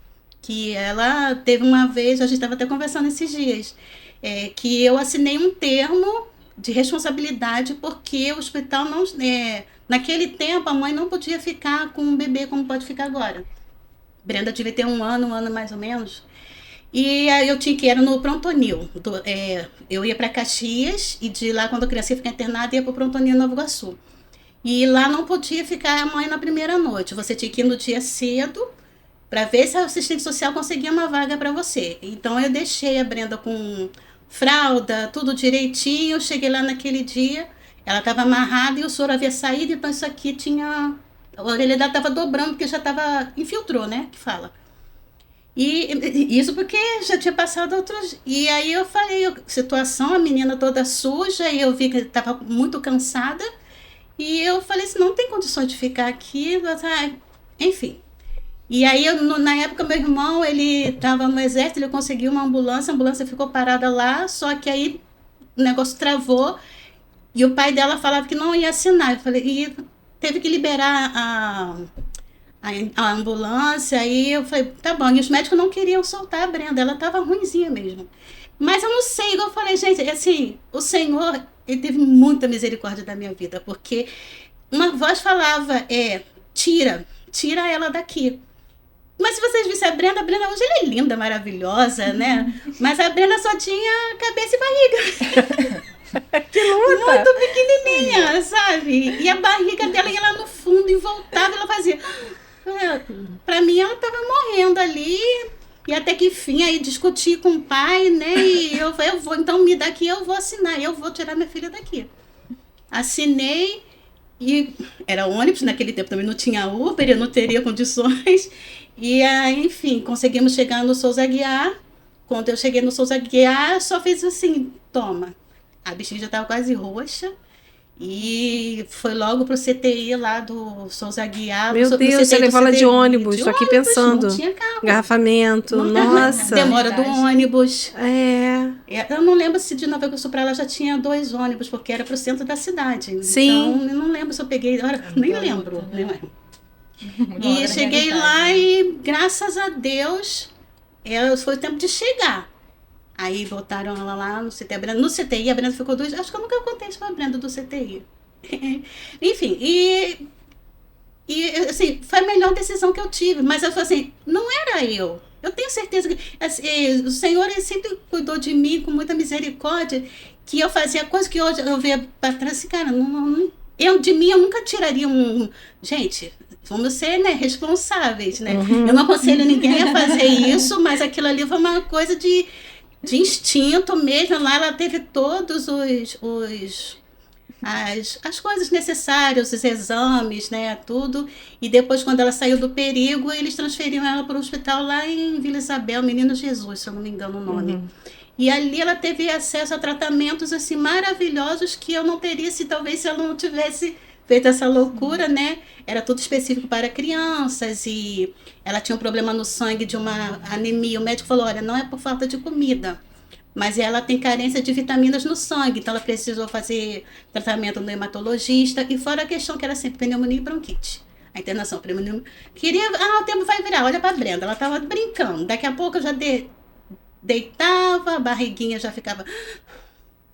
Que ela teve uma vez, a gente estava até conversando esses dias, que eu assinei um termo de responsabilidade porque o hospital não... naquele tempo, a mãe não podia ficar com um bebê como pode ficar agora. Brenda devia ter um ano mais ou menos. E aí eu tinha que ir no Prontonil. Eu ia para Caxias e de lá, quando a criança ia ficar internada, ia para o Prontonil em Nova Iguaçu. E lá não podia ficar a mãe na primeira noite. Você tinha que ir no dia cedo para ver se a assistente social conseguia uma vaga para você. Então eu deixei a Brenda com fralda, tudo direitinho. Eu cheguei lá naquele dia, ela estava amarrada e o soro havia saído, então isso aqui tinha... A orelha dela estava dobrando, porque já estava... Infiltrou, né? Que fala. E isso porque já tinha passado outros... E aí eu falei, situação, a menina toda suja, e eu vi que estava muito cansada. E eu falei assim, não tem condições de ficar aqui. Enfim. E aí, na época, meu irmão, ele estava no exército, ele conseguiu uma ambulância, a ambulância ficou parada lá, só que aí o negócio travou. E o pai dela falava que não ia assinar. Eu falei... Teve que liberar a ambulância, aí eu falei, tá bom. E os médicos não queriam soltar a Brenda, ela estava ruinzinha mesmo. Mas eu não sei, igual eu falei, gente, assim, o Senhor, ele teve muita misericórdia da minha vida, porque uma voz falava, tira ela daqui. Mas se vocês vissem a Brenda hoje ela é linda, maravilhosa, né? Mas a Brenda só tinha cabeça e barriga. Que luta! Muito pequenininha, sabe? E a barriga dela ia lá no fundo e voltava, ela fazia... Pra mim, ela tava morrendo ali. E até que enfim, aí discuti com o pai, né? E eu vou, então me dá aqui, eu vou assinar, eu vou tirar minha filha daqui. Assinei e era ônibus, naquele tempo também não tinha Uber, eu não teria condições. E aí, enfim, conseguimos chegar no Souza Aguiar. Quando eu cheguei no Souza Aguiar, só fiz assim, toma. A bichinha já estava quase roxa. E foi logo pro CTI lá do Souza Aguiar. Meu Deus, você levou ela de ônibus, tô aqui pensando. Não tinha carro. Engarrafamento, nossa. Demora do ônibus. É. Eu não lembro se de Nova Iguaçu para lá já tinha 2 ônibus, porque era pro centro da cidade. Sim. Então, eu não lembro se eu peguei, nem lembro. E cheguei lá e, graças a Deus, foi o tempo de chegar. Aí botaram ela lá no CTI. No CTI, a Brenda ficou 2... Acho que eu nunca contei isso pra Brenda do CTI. Enfim, e assim, foi a melhor decisão que eu tive. Mas eu falei assim, não era eu. Eu tenho certeza que assim, o Senhor ele sempre cuidou de mim com muita misericórdia, que eu fazia coisas que hoje eu via para trás assim, cara, de mim eu nunca tiraria um... Gente, vamos ser, né, responsáveis, né? Eu não aconselho ninguém a fazer isso, mas aquilo ali foi uma coisa de instinto mesmo. Lá ela teve todos as coisas necessárias, os exames, né, tudo. E depois, quando ela saiu do perigo, eles transferiram ela para o hospital lá em Vila Isabel, Menino Jesus, se eu não me engano o nome. E ali ela teve acesso a tratamentos assim maravilhosos que eu não teria se ela não tivesse feito essa loucura, né? Era tudo específico para crianças e ela tinha um problema no sangue de uma anemia. O médico falou, olha, não é por falta de comida, mas ela tem carência de vitaminas no sangue, então ela precisou fazer tratamento no hematologista, e fora a questão que era sempre pneumonia e bronquite. A internação pneumonia. O tempo vai virar, olha para a Brenda, ela estava brincando, daqui a pouco eu já deitava, a barriguinha já ficava,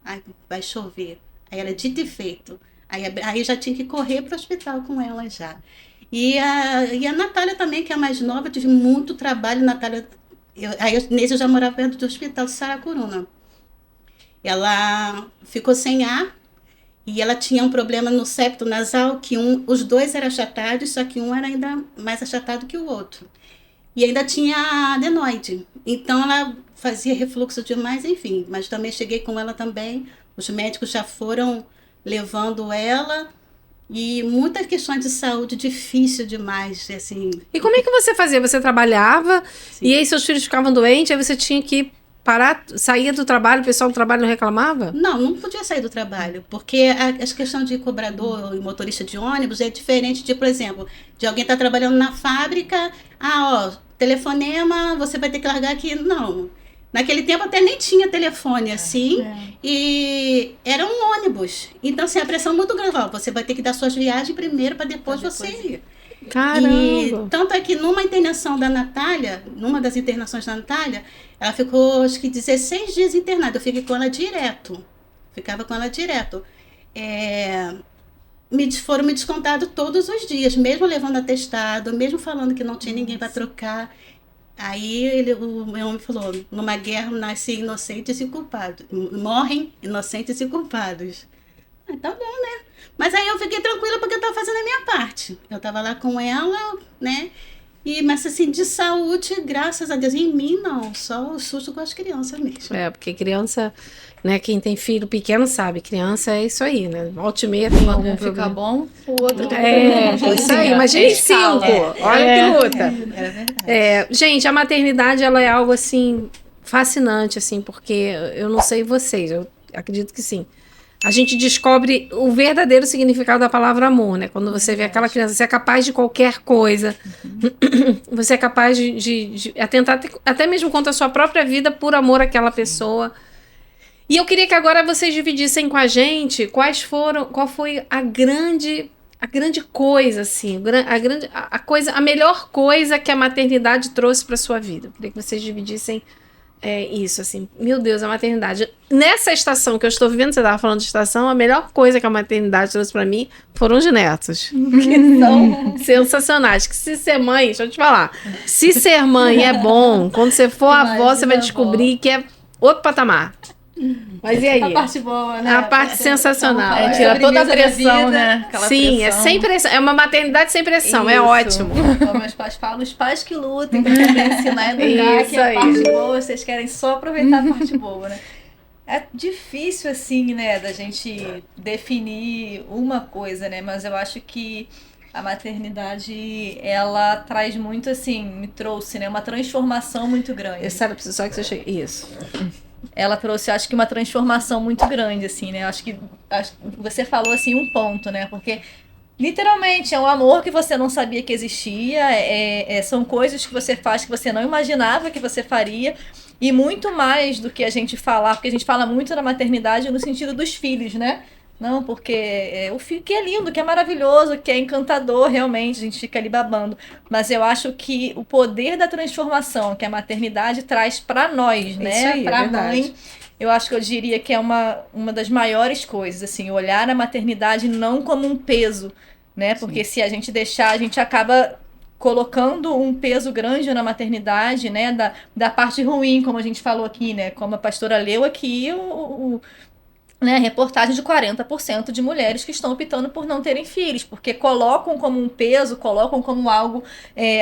ai, vai chover. Aí era dito e feito. Aí já tinha que correr para o hospital com ela já. E a Natália também, que é a mais nova, eu tive muito trabalho. Natália, nesse eu já morava perto do hospital de Saracuruna. Ela ficou sem ar e ela tinha um problema no septo nasal, que os dois eram achatados, só que um era ainda mais achatado que o outro. E ainda tinha adenoide. Então ela fazia refluxo demais, enfim. Mas também cheguei com ela também. Os médicos já foram levando ela, e muitas questões de saúde difícil demais, assim. E como é que você fazia? Você trabalhava, sim, e aí seus filhos ficavam doentes, aí você tinha que parar, saía do trabalho, o pessoal do trabalho não reclamava? Não podia sair do trabalho, porque a questão de cobrador e motorista de ônibus é diferente de, por exemplo, de alguém estar trabalhando na fábrica, telefonema, você vai ter que largar aqui. Não. Naquele tempo até nem tinha telefone assim, e era um ônibus. Então, assim, a pressão muito grande. Você vai ter que dar suas viagens primeiro para depois você ir. Caramba! E tanto é que numa internação da Natália, numa das internações da Natália, ela ficou, acho que 16 dias internada. Eu fiquei com ela direto. Ficava com ela direto. Foram me descontados todos os dias, mesmo levando atestado, mesmo falando que não tinha ninguém para trocar. Aí o meu homem falou, numa guerra nascem inocentes e culpados. Morrem inocentes e culpados. Tá bom, né? Mas aí eu fiquei tranquila porque eu estava fazendo a minha parte. Eu estava lá com ela, né? Mas assim, de saúde, graças a Deus, em mim não, só o susto com as crianças mesmo. Porque criança, né, quem tem filho pequeno sabe, criança é isso aí, né? Volta e meia tem algum problema. Fica bom, o outro isso aí, imagina em 5, olha que luta. É verdade. Gente, a maternidade, ela é algo assim, fascinante, assim, porque eu não sei vocês, eu acredito que sim. A gente descobre o verdadeiro significado da palavra amor, né? Quando você vê aquela criança, você é capaz de qualquer coisa. Você é capaz de atentar até mesmo contra a sua própria vida por amor àquela pessoa. E eu queria que agora vocês dividissem com a gente qual foi a grande coisa, assim, a melhor coisa que a maternidade trouxe para sua vida. Eu queria que vocês dividissem isso, assim, meu Deus, a maternidade. Nessa estação que eu estou vivendo, você estava falando de estação, a melhor coisa que a maternidade trouxe para mim foram os netos, que são sensacionais. Que se ser mãe, deixa eu te falar, se ser mãe é bom, quando você for avó, você vai descobrir que é outro patamar. Mas e aí? A parte boa, né? A parte sensacional. É, tira toda a pressão, né? Aquela Sim, pressão. é sem pressão. É uma maternidade sem pressão, é Isso. ótimo. Como meus pais falam, os pais que lutem pra poder ensinar e educar, Isso que a aí. parte boa, vocês querem só aproveitar a parte boa, né? É difícil, assim, né, da gente definir uma coisa, né? Mas eu acho que a maternidade, ela traz muito, assim, me trouxe, né, uma transformação muito grande. Sabe, preciso só que você chegue. Isso. Ela trouxe, acho que, uma transformação muito grande, assim, né? Acho que você falou, assim, um ponto, né? Porque, literalmente, é um amor que você não sabia que existia, são coisas que você faz que você não imaginava que você faria, e muito mais do que a gente falar, porque a gente fala muito da maternidade no sentido dos filhos, né? Não, porque o filho que é lindo, que é maravilhoso, que é encantador, realmente, a gente fica ali babando. Mas eu acho que o poder da transformação que a maternidade traz para nós, né? Isso aí, é pra verdade. mãe, eu acho que eu diria que é uma das maiores coisas, assim, olhar a maternidade não como um peso, né? Porque se a gente deixar, a gente acaba colocando um peso grande na maternidade, né? Da parte ruim, como a gente falou aqui, né? Como a pastora leu aqui, né, reportagem de 40% de mulheres que estão optando por não terem filhos, porque colocam como um peso, colocam como algo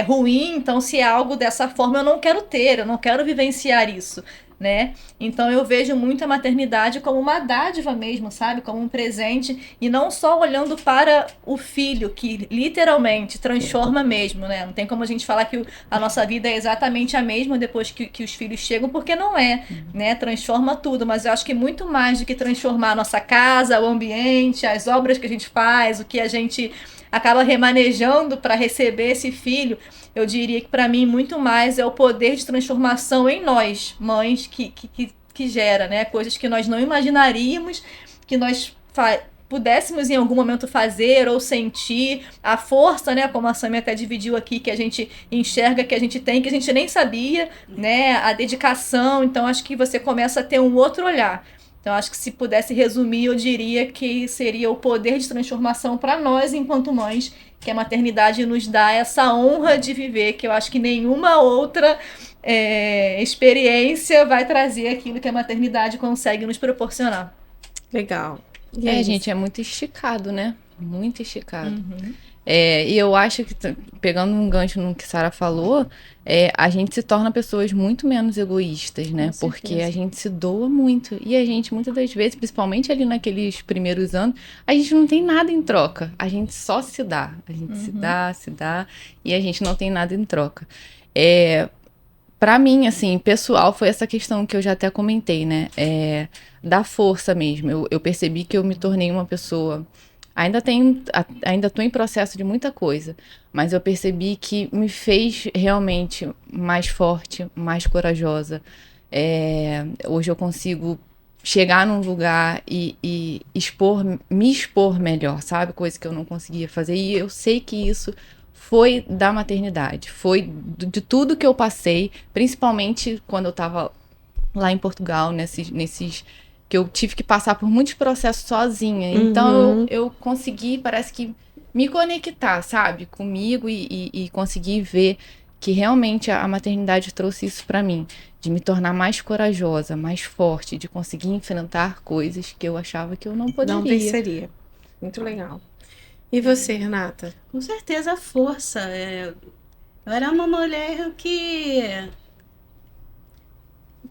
ruim, então se é algo dessa forma eu não quero ter, eu não quero vivenciar isso, né? Então eu vejo muito a maternidade como uma dádiva mesmo, sabe? Como um presente, e não só olhando para o filho, que literalmente transforma mesmo, né? Não tem como a gente falar que a nossa vida é exatamente a mesma depois que os filhos chegam, porque não é, né? Transforma tudo, mas eu acho que muito mais do que transformar a nossa casa, o ambiente, as obras que a gente faz, o que a gente acaba remanejando para receber esse filho, eu diria que para mim muito mais é o poder de transformação em nós, mães, que gera, né? Coisas que nós não imaginaríamos, que nós pudéssemos em algum momento fazer ou sentir, a força, né? Como a Samia até dividiu aqui, que a gente enxerga, que a gente tem, que a gente nem sabia, né? A dedicação, então acho que você começa a ter um outro olhar. Então, acho que se pudesse resumir, eu diria que seria o poder de transformação para nós, enquanto mães, que a maternidade nos dá essa honra de viver, que eu acho que nenhuma outra experiência vai trazer aquilo que a maternidade consegue nos proporcionar. Legal. E aí, Gente, é muito esticado, né? Muito esticado. E eu acho que, pegando um gancho no que Sara falou, a gente se torna pessoas muito menos egoístas, né? Com Porque certeza. a gente se doa muito. E a gente, muitas das vezes, principalmente ali naqueles primeiros anos, a gente não tem nada em troca. A gente só se dá. A gente se dá, e a gente não tem nada em troca. Pra mim, assim, pessoal, foi essa questão que eu já até comentei, né? Da força mesmo. Eu percebi que eu me tornei uma pessoa... Ainda tô em processo de muita coisa, mas eu percebi que me fez realmente mais forte, mais corajosa. Hoje eu consigo chegar num lugar e me expor melhor, sabe? Coisa que eu não conseguia fazer. E eu sei que isso foi da maternidade, foi de tudo que eu passei, principalmente quando eu tava lá em Portugal, nesses que eu tive que passar por muitos processos sozinha. Então eu consegui, parece que, me conectar, sabe, comigo e conseguir ver que realmente a maternidade trouxe isso pra mim, de me tornar mais corajosa, mais forte, de conseguir enfrentar coisas que eu achava que eu não poderia. não venceria. Muito legal. E você, Renata? Com certeza a força. Eu era uma mulher que...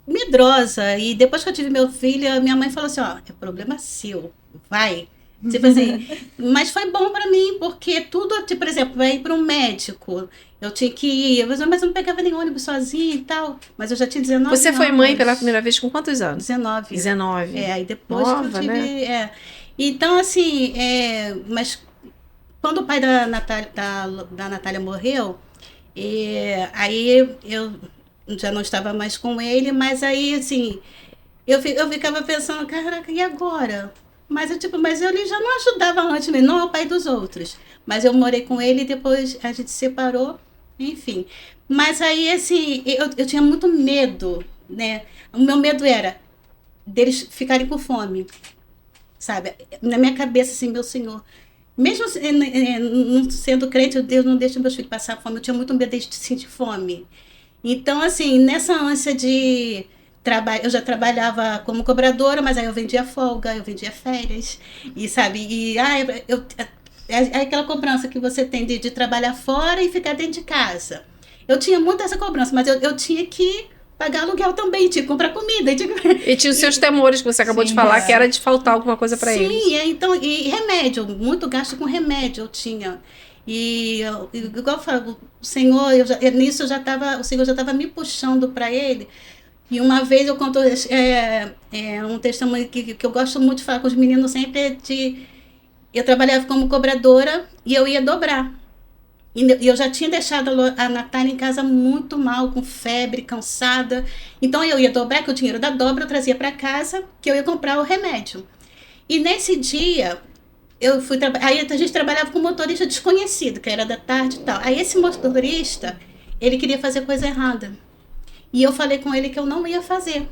medrosa. E depois que eu tive meu filho, a minha mãe falou assim, ó, é problema seu, vai. Tipo assim, mas foi bom pra mim, porque tudo, tipo, por exemplo, vai ir pra um médico, eu tinha que ir, mas eu não pegava nem ônibus sozinha e tal, mas eu já tinha 19 anos. Você foi mãe pela primeira vez com quantos anos? 19. 19. Aí depois Nova, que eu tive... né? Então, assim, mas quando o pai da Natália morreu, aí eu já não estava mais com ele, mas aí, assim, eu ficava pensando, caraca, e agora? Mas ele já não ajudava antes, não é o pai dos outros. Mas eu morei com ele e depois a gente se separou, enfim. Mas aí, assim, eu tinha muito medo, né? O meu medo era deles ficarem com fome, sabe? Na minha cabeça, assim, meu Senhor, mesmo não sendo crente, Deus não deixa meus filhos passar fome. Eu tinha muito medo de sentir fome. Então, assim, nessa ânsia de eu já trabalhava como cobradora, mas aí eu vendia folga, eu vendia férias, e sabe, é aquela cobrança que você tem de trabalhar fora e ficar dentro de casa. Eu tinha muito essa cobrança, mas eu tinha que pagar aluguel também, tinha que comprar comida. E tinha os seus temores que você acabou de falar, que era de faltar alguma coisa para eles. Sim, então, e remédio, muito gasto com remédio eu tinha. E igual eu falo, o Senhor, o Senhor já estava me puxando para Ele. E uma vez eu conto um testemunho que eu gosto muito de falar com os meninos sempre, eu trabalhava como cobradora e eu ia dobrar. E eu já tinha deixado a Natália em casa muito mal, com febre, cansada. Então eu ia dobrar, que o dinheiro da dobra eu trazia para casa, que eu ia comprar o remédio. E nesse dia, aí a gente trabalhava com um motorista desconhecido, que era da tarde e tal. Aí esse motorista, ele queria fazer coisa errada. E eu falei com ele que eu não ia fazer.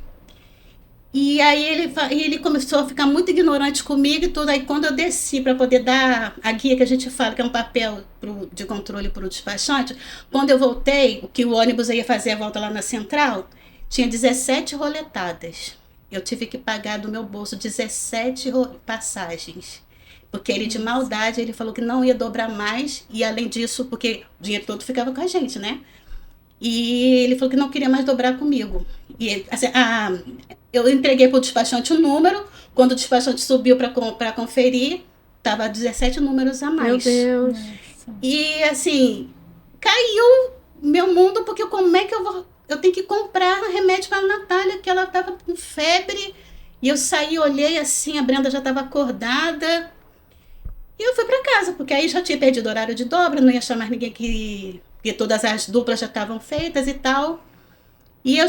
E aí ele começou a ficar muito ignorante comigo e tudo. Aí quando eu desci para poder dar a guia que a gente fala, que é um papel de controle para o despachante, quando eu voltei, que o ônibus ia fazer a volta lá na central, tinha 17 roletadas. Eu tive que pagar do meu bolso 17 passagens. Porque ele, de maldade, ele falou que não ia dobrar mais. E além disso, porque o dinheiro todo ficava com a gente, né? E ele falou que não queria mais dobrar comigo. E assim, eu entreguei para o despachante o número. Quando o despachante subiu para conferir, estava 17 números a mais. Meu Deus. E assim, caiu meu mundo, porque como é que eu tenho que comprar remédio para a Natália, que ela estava com febre. E eu saí, olhei assim, a Brenda já estava acordada. E eu fui para casa, porque aí já tinha perdido o horário de dobra, não ia chamar ninguém porque todas as duplas já estavam feitas e tal. E eu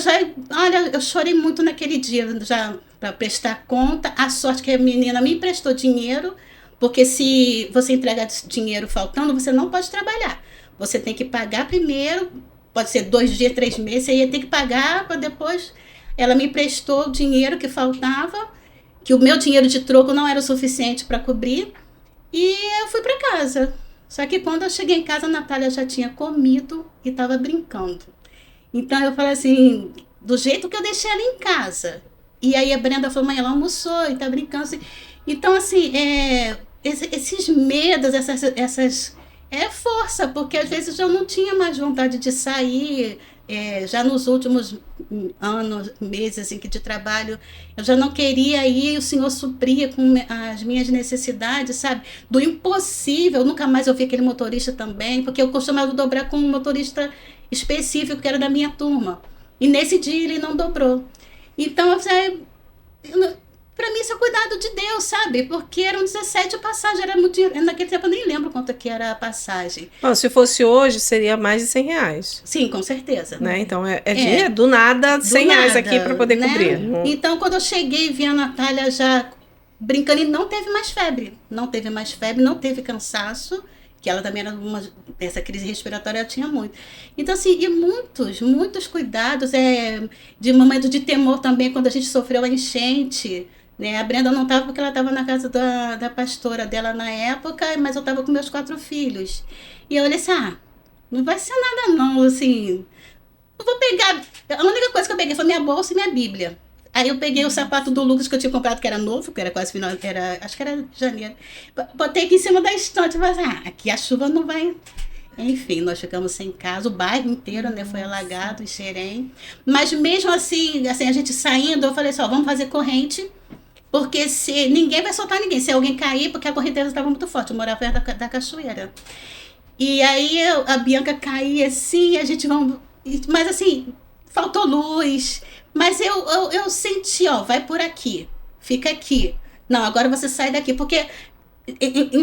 chorei muito naquele dia, já para prestar conta. A sorte que a menina me emprestou dinheiro, porque se você entregar dinheiro faltando, você não pode trabalhar. Você tem que pagar primeiro, pode ser 2 dias, 3 meses, você ia ter que pagar para depois. Ela me emprestou o dinheiro que faltava, que o meu dinheiro de troco não era o suficiente para cobrir, e eu fui para casa. Só que quando eu cheguei em casa, a Natália já tinha comido e estava brincando. Então eu falei assim, do jeito que eu deixei ela em casa. E aí a Brenda falou, mãe, ela almoçou e está brincando. Assim. Então assim, esses medos, essas força, porque às vezes eu não tinha mais vontade de sair. Já nos últimos anos, meses assim, de trabalho, eu já não queria ir, e o Senhor supria com as minhas necessidades, sabe? Do impossível, nunca mais eu vi aquele motorista também, porque eu costumava dobrar com um motorista específico, que era da minha turma. E nesse dia ele não dobrou. Então, para mim isso é cuidado de Deus, sabe? Porque eram 17 passagens, era muito dinheiro. Naquele tempo eu nem lembro quanto que era a passagem. Bom, se fosse hoje, seria mais de R$100. Sim, com certeza. Né? Então dinheiro, do nada, R$100 aqui para poder cobrir. Então, quando eu cheguei e vi a Natália já brincando, e não teve mais febre. Não teve mais febre, não teve cansaço, que ela também era essa crise respiratória, ela tinha muito. Então, assim, e muitos cuidados, de momento de temor também, quando a gente sofreu a enchente. Né? A Brenda não estava porque ela estava na casa da pastora dela na época, mas eu estava com meus 4 filhos. E eu olhei assim, não vai ser nada não, assim, não vou pegar, a única coisa que eu peguei foi minha bolsa e minha Bíblia. Aí eu peguei o sapato do Lucas que eu tinha comprado, que era novo, que era quase final, acho que era janeiro. Botei aqui em cima da estante e falei assim, aqui a chuva não vai... Enfim, nós ficamos sem casa, o bairro inteiro, né, foi alagado em Xerém. Mas mesmo assim, a gente saindo, eu falei assim, vamos fazer corrente, porque se ninguém vai soltar ninguém, se alguém cair, porque a correnteza estava muito forte, eu morava perto da cachoeira. E aí a Bianca caía assim, a gente vamos... Mas assim, faltou luz, mas eu senti, vai por aqui, fica aqui. Não, agora você sai daqui, porque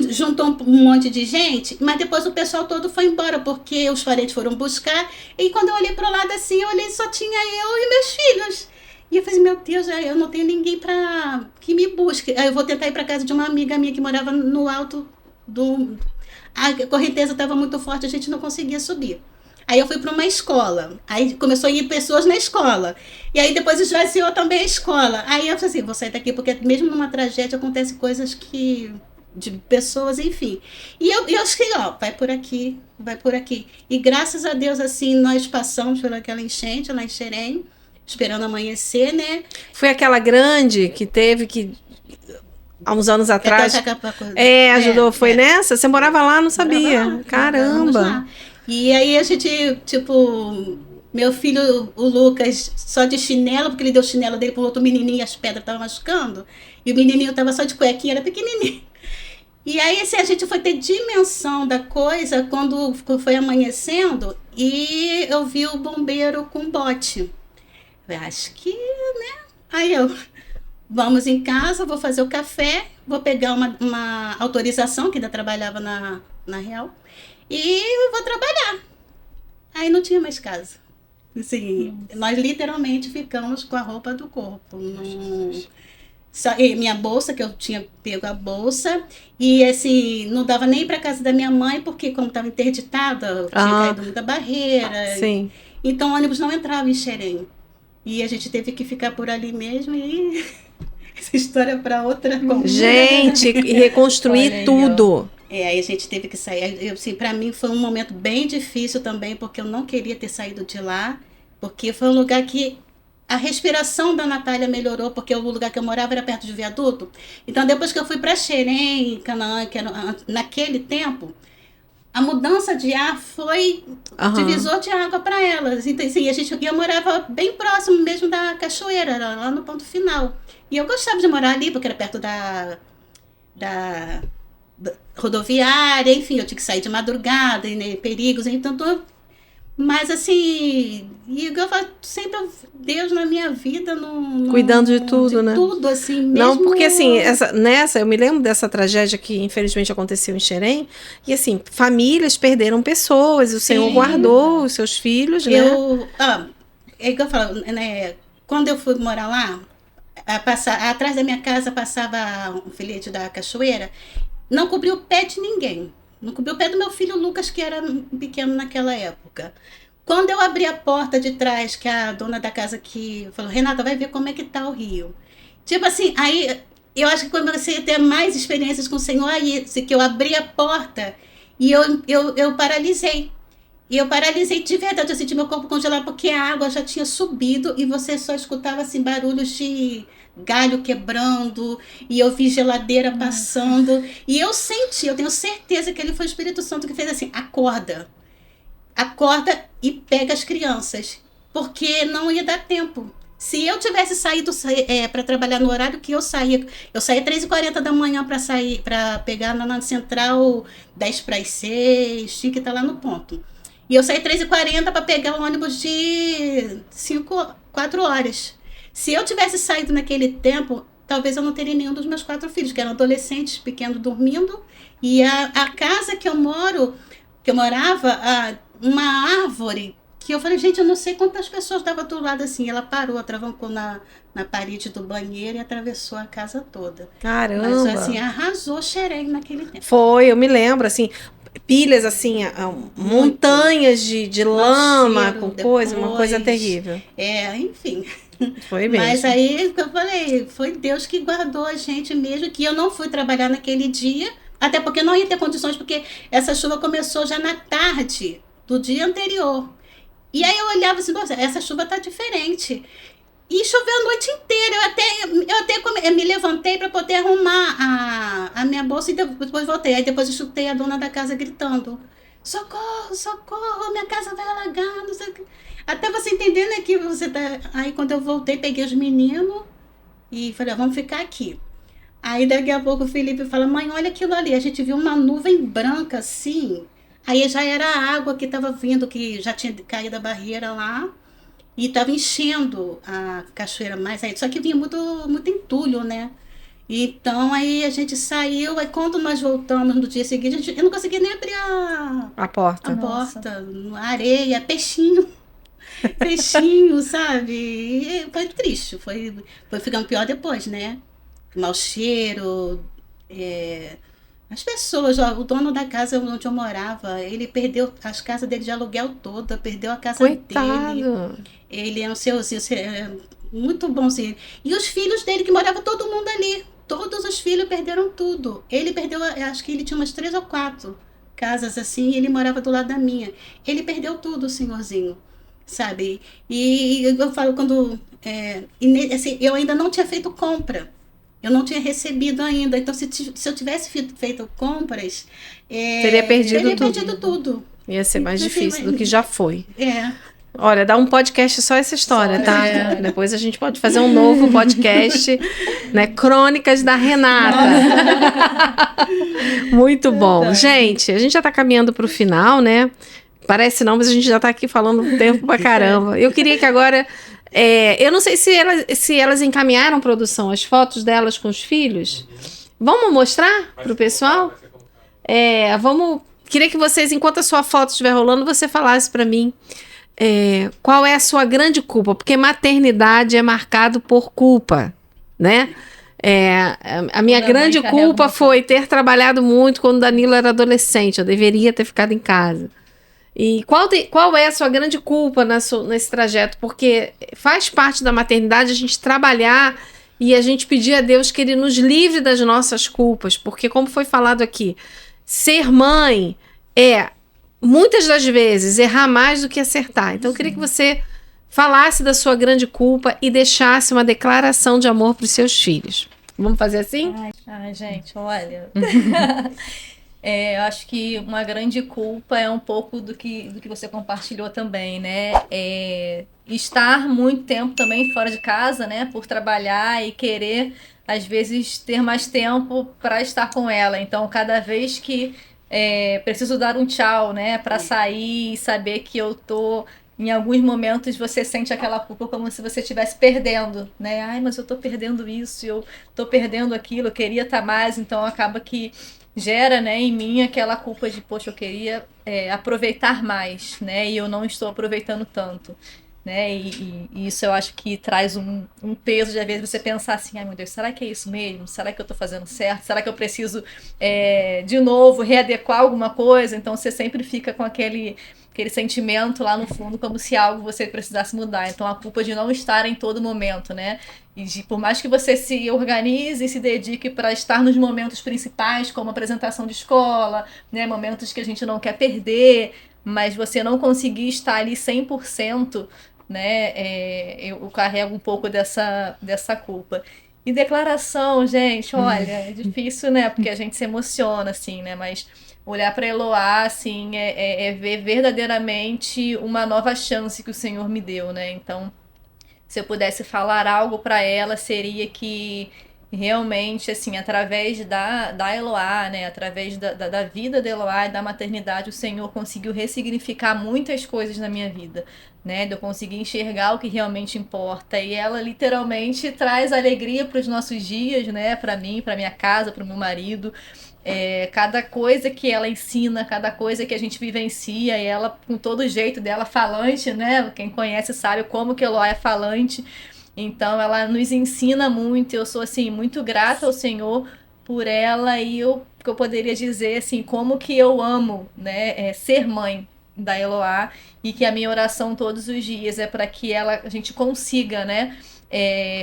juntou um monte de gente, mas depois o pessoal todo foi embora, porque os parentes foram buscar, e quando eu olhei para o lado assim, eu olhei, só tinha eu e meus filhos. E eu falei, meu Deus, eu não tenho ninguém para que me busque. Aí eu vou tentar ir para casa de uma amiga minha que morava no alto do... A correnteza estava muito forte, a gente não conseguia subir. Aí eu fui para uma escola, aí começou a ir pessoas na escola. E aí depois esvaziou também a escola. Aí eu falei assim, vou sair daqui, porque mesmo numa tragédia acontecem coisas de pessoas, enfim. E eu escrevi, vai por aqui, vai por aqui. E graças a Deus, assim, nós passamos por aquela enchente lá em Xerém. esperando amanhecer, né? Foi aquela grande que teve que, há uns anos atrás... ajudou, foi nessa? Você morava lá, não sabia? Lá, Caramba! lá. E aí a gente, tipo... Meu filho, o Lucas, só de chinelo, porque ele deu chinelo dele pro outro menininho e as pedras estavam machucando. E o menininho estava só de cuequinha, era pequenininho. E aí, assim, a gente foi ter dimensão da coisa quando foi amanhecendo e eu vi o bombeiro com bote. Eu acho que, né? Aí vamos em casa, vou fazer o café, vou pegar uma autorização, que ainda trabalhava na Real, e vou trabalhar. Aí não tinha mais casa. Assim, nós literalmente ficamos com a roupa do corpo. Minha bolsa, que eu tinha pego a bolsa, e assim, não dava nem para casa da minha mãe, porque como estava interditada, tinha caído muita barreira. Sim. Então o ônibus não entrava em Xerém. E a gente teve que ficar por ali mesmo e essa história é para outra conversa. Gente, e reconstruir tudo. Aí a gente teve que sair. Assim, para mim foi um momento bem difícil também, porque eu não queria ter saído de lá, porque foi um lugar que a respiração da Natália melhorou, porque o lugar que eu morava era perto de viaduto. Então, depois que eu fui para Xerém, Canaã, que era, naquele tempo, a mudança de ar foi divisor de água para elas. Então, assim, eu morava bem próximo mesmo da cachoeira, lá no ponto final. E eu gostava de morar ali, porque era perto da rodoviária, enfim, eu tinha que sair de madrugada, né, perigos, então mas assim, e eu falo, sempre Deus na minha vida cuidando de tudo, né? Tudo, assim, mesmo. Não, porque assim, eu me lembro dessa tragédia que infelizmente aconteceu em Xerém, e assim, famílias perderam pessoas, o Senhor guardou os seus filhos, né? É que eu falo, né, quando eu fui morar lá, atrás da minha casa passava um filete da cachoeira, não cobriu o pé de ninguém. Não cobriu o pé do meu filho Lucas, que era pequeno naquela época. Quando eu abri a porta de trás, que a dona da casa que falou, Renata, vai ver como é que tá o rio. Tipo assim, aí eu acho que quando eu comecei a ter mais experiências com o Senhor, aí que eu abri a porta e eu paralisei. E eu paralisei de verdade, eu senti meu corpo congelar, porque a água já tinha subido e você só escutava assim, barulhos de galho quebrando, e eu vi geladeira passando, e eu tenho certeza que ele foi o Espírito Santo que fez assim, acorda e pega as crianças, porque não ia dar tempo. Se eu tivesse saído para trabalhar no horário que eu saía 3h40 da manhã para pegar na Central 5:50, tinha que estar lá no ponto. E eu saí 3h40 para pegar o ônibus de 4 horas. Se eu tivesse saído naquele tempo, talvez eu não teria nenhum dos meus 4 filhos, que eram adolescentes, pequenos, dormindo. E a casa que eu morava, uma árvore, que eu falei, gente, eu não sei quantas pessoas estavam do lado assim. Ela parou, atravancou na parede do banheiro e atravessou a casa toda. Caramba! Mas assim, arrasou Xerém naquele tempo. Foi, eu me lembro, assim, pilhas, assim, montanhas de lama, com coisa, uma coisa terrível. Enfim... Foi mesmo. Mas aí, eu falei, foi Deus que guardou a gente mesmo, que eu não fui trabalhar naquele dia, até porque não ia ter condições, porque essa chuva começou já na tarde do dia anterior. E aí eu olhava assim, nossa, essa chuva tá diferente. E choveu a noite inteira. Eu até me levantei para poder arrumar a minha bolsa e depois voltei. Aí depois eu escutei a dona da casa gritando, socorro, socorro, minha casa vai alagar, não sei o que. Até você entender, né, que você tá... Aí quando eu voltei, peguei os meninos e falei, vamos ficar aqui. Aí daqui a pouco o Felipe fala, mãe, olha aquilo ali. A gente viu uma nuvem branca assim. Aí já era a água que estava vindo, que já tinha caído a barreira lá. E estava enchendo a cachoeira mais aí. Só que vinha muito, muito entulho, né? Então aí a gente saiu. Aí quando nós voltamos no dia seguinte, eu não consegui nem abrir a porta. A areia, peixinho. Peixinho, sabe? E foi triste, foi ficando pior depois, né? Mau cheiro, as pessoas, o dono da casa onde eu morava, ele perdeu as casas dele de aluguel toda, perdeu a casa dele. Ele é um senhorzinho, muito bonzinho. E os filhos dele, que morava todo mundo ali, todos os filhos perderam tudo. Ele perdeu, acho que ele tinha umas 3 ou 4 casas assim, e ele morava do lado da minha. Ele perdeu tudo, o senhorzinho. sabe? E eu falo quando... assim, eu ainda não tinha feito compra. Eu não tinha recebido ainda. Então, se eu tivesse feito compras... teria perdido tudo. Ia ser mais difícil do que já foi. Olha, dá um podcast só essa história, tá? Depois a gente pode fazer um novo podcast, né? Crônicas da Renata. Muito bom. Gente, a gente já tá caminhando pro final, né? Parece não, mas a gente já tá aqui falando tempo pra caramba. Eu queria que agora... eu não sei se elas encaminharam produção, as fotos delas com os filhos. Vamos mostrar pro pessoal? Queria que vocês, enquanto a sua foto estiver rolando, você falasse pra mim qual é a sua grande culpa, porque maternidade é marcado por culpa, né? A minha grande culpa foi ter trabalhado muito quando o Danilo era adolescente, eu deveria ter ficado em casa. E qual é a sua grande culpa nesse trajeto? Porque faz parte da maternidade a gente trabalhar e a gente pedir a Deus que Ele nos livre das nossas culpas, porque como foi falado aqui, ser mãe muitas das vezes, errar mais do que acertar. Então, eu queria que você falasse da sua grande culpa e deixasse uma declaração de amor para os seus filhos. Vamos fazer assim? Ai, gente, olha... eu acho que uma grande culpa é um pouco do que você compartilhou também, né? Estar muito tempo também fora de casa, né? Por trabalhar e querer, às vezes, ter mais tempo para estar com ela. Então, cada vez que preciso dar um tchau, né? Para sair e saber que eu tô... Em alguns momentos você sente aquela culpa como se você estivesse perdendo, né? Ai, mas eu tô perdendo isso, eu tô perdendo aquilo, eu queria estar mais. Então, acaba que gera, né, em mim aquela culpa de, poxa, eu queria aproveitar mais, né, e eu não estou aproveitando tanto, né, e isso eu acho que traz um peso de às vezes você pensar assim, ai meu Deus, será que é isso mesmo? Será que eu estou fazendo certo? Será que eu preciso de novo readequar alguma coisa? Então você sempre fica com aquele sentimento lá no fundo, como se algo você precisasse mudar. Então a culpa de não estar em todo momento, né? E por mais que você se organize e se dedique para estar nos momentos principais, como apresentação de escola, né? Momentos que a gente não quer perder, mas você não conseguir estar ali 100%, né? Eu carrego um pouco dessa culpa. E declaração, gente, olha, é difícil, né? Porque a gente se emociona, assim, né? Mas olhar para Eloá, assim, ver verdadeiramente uma nova chance que o Senhor me deu, né? Então, se eu pudesse falar algo para ela, seria que realmente, assim, através da Eloá, né? Através da vida da Eloá e da maternidade, o Senhor conseguiu ressignificar muitas coisas na minha vida, né? De eu conseguir enxergar o que realmente importa. E ela literalmente traz alegria para os nossos dias, né? Para mim, para minha casa, para o meu marido. Cada coisa que ela ensina, cada coisa que a gente vivencia, e ela com todo o jeito dela falante, né? Quem conhece sabe como que Eloá é falante. Então ela nos ensina muito. Eu sou assim muito grata ao Senhor por ela, e que eu poderia dizer assim como que eu amo, né? Ser mãe da Eloá, e que a minha oração todos os dias é para que a gente consiga, né?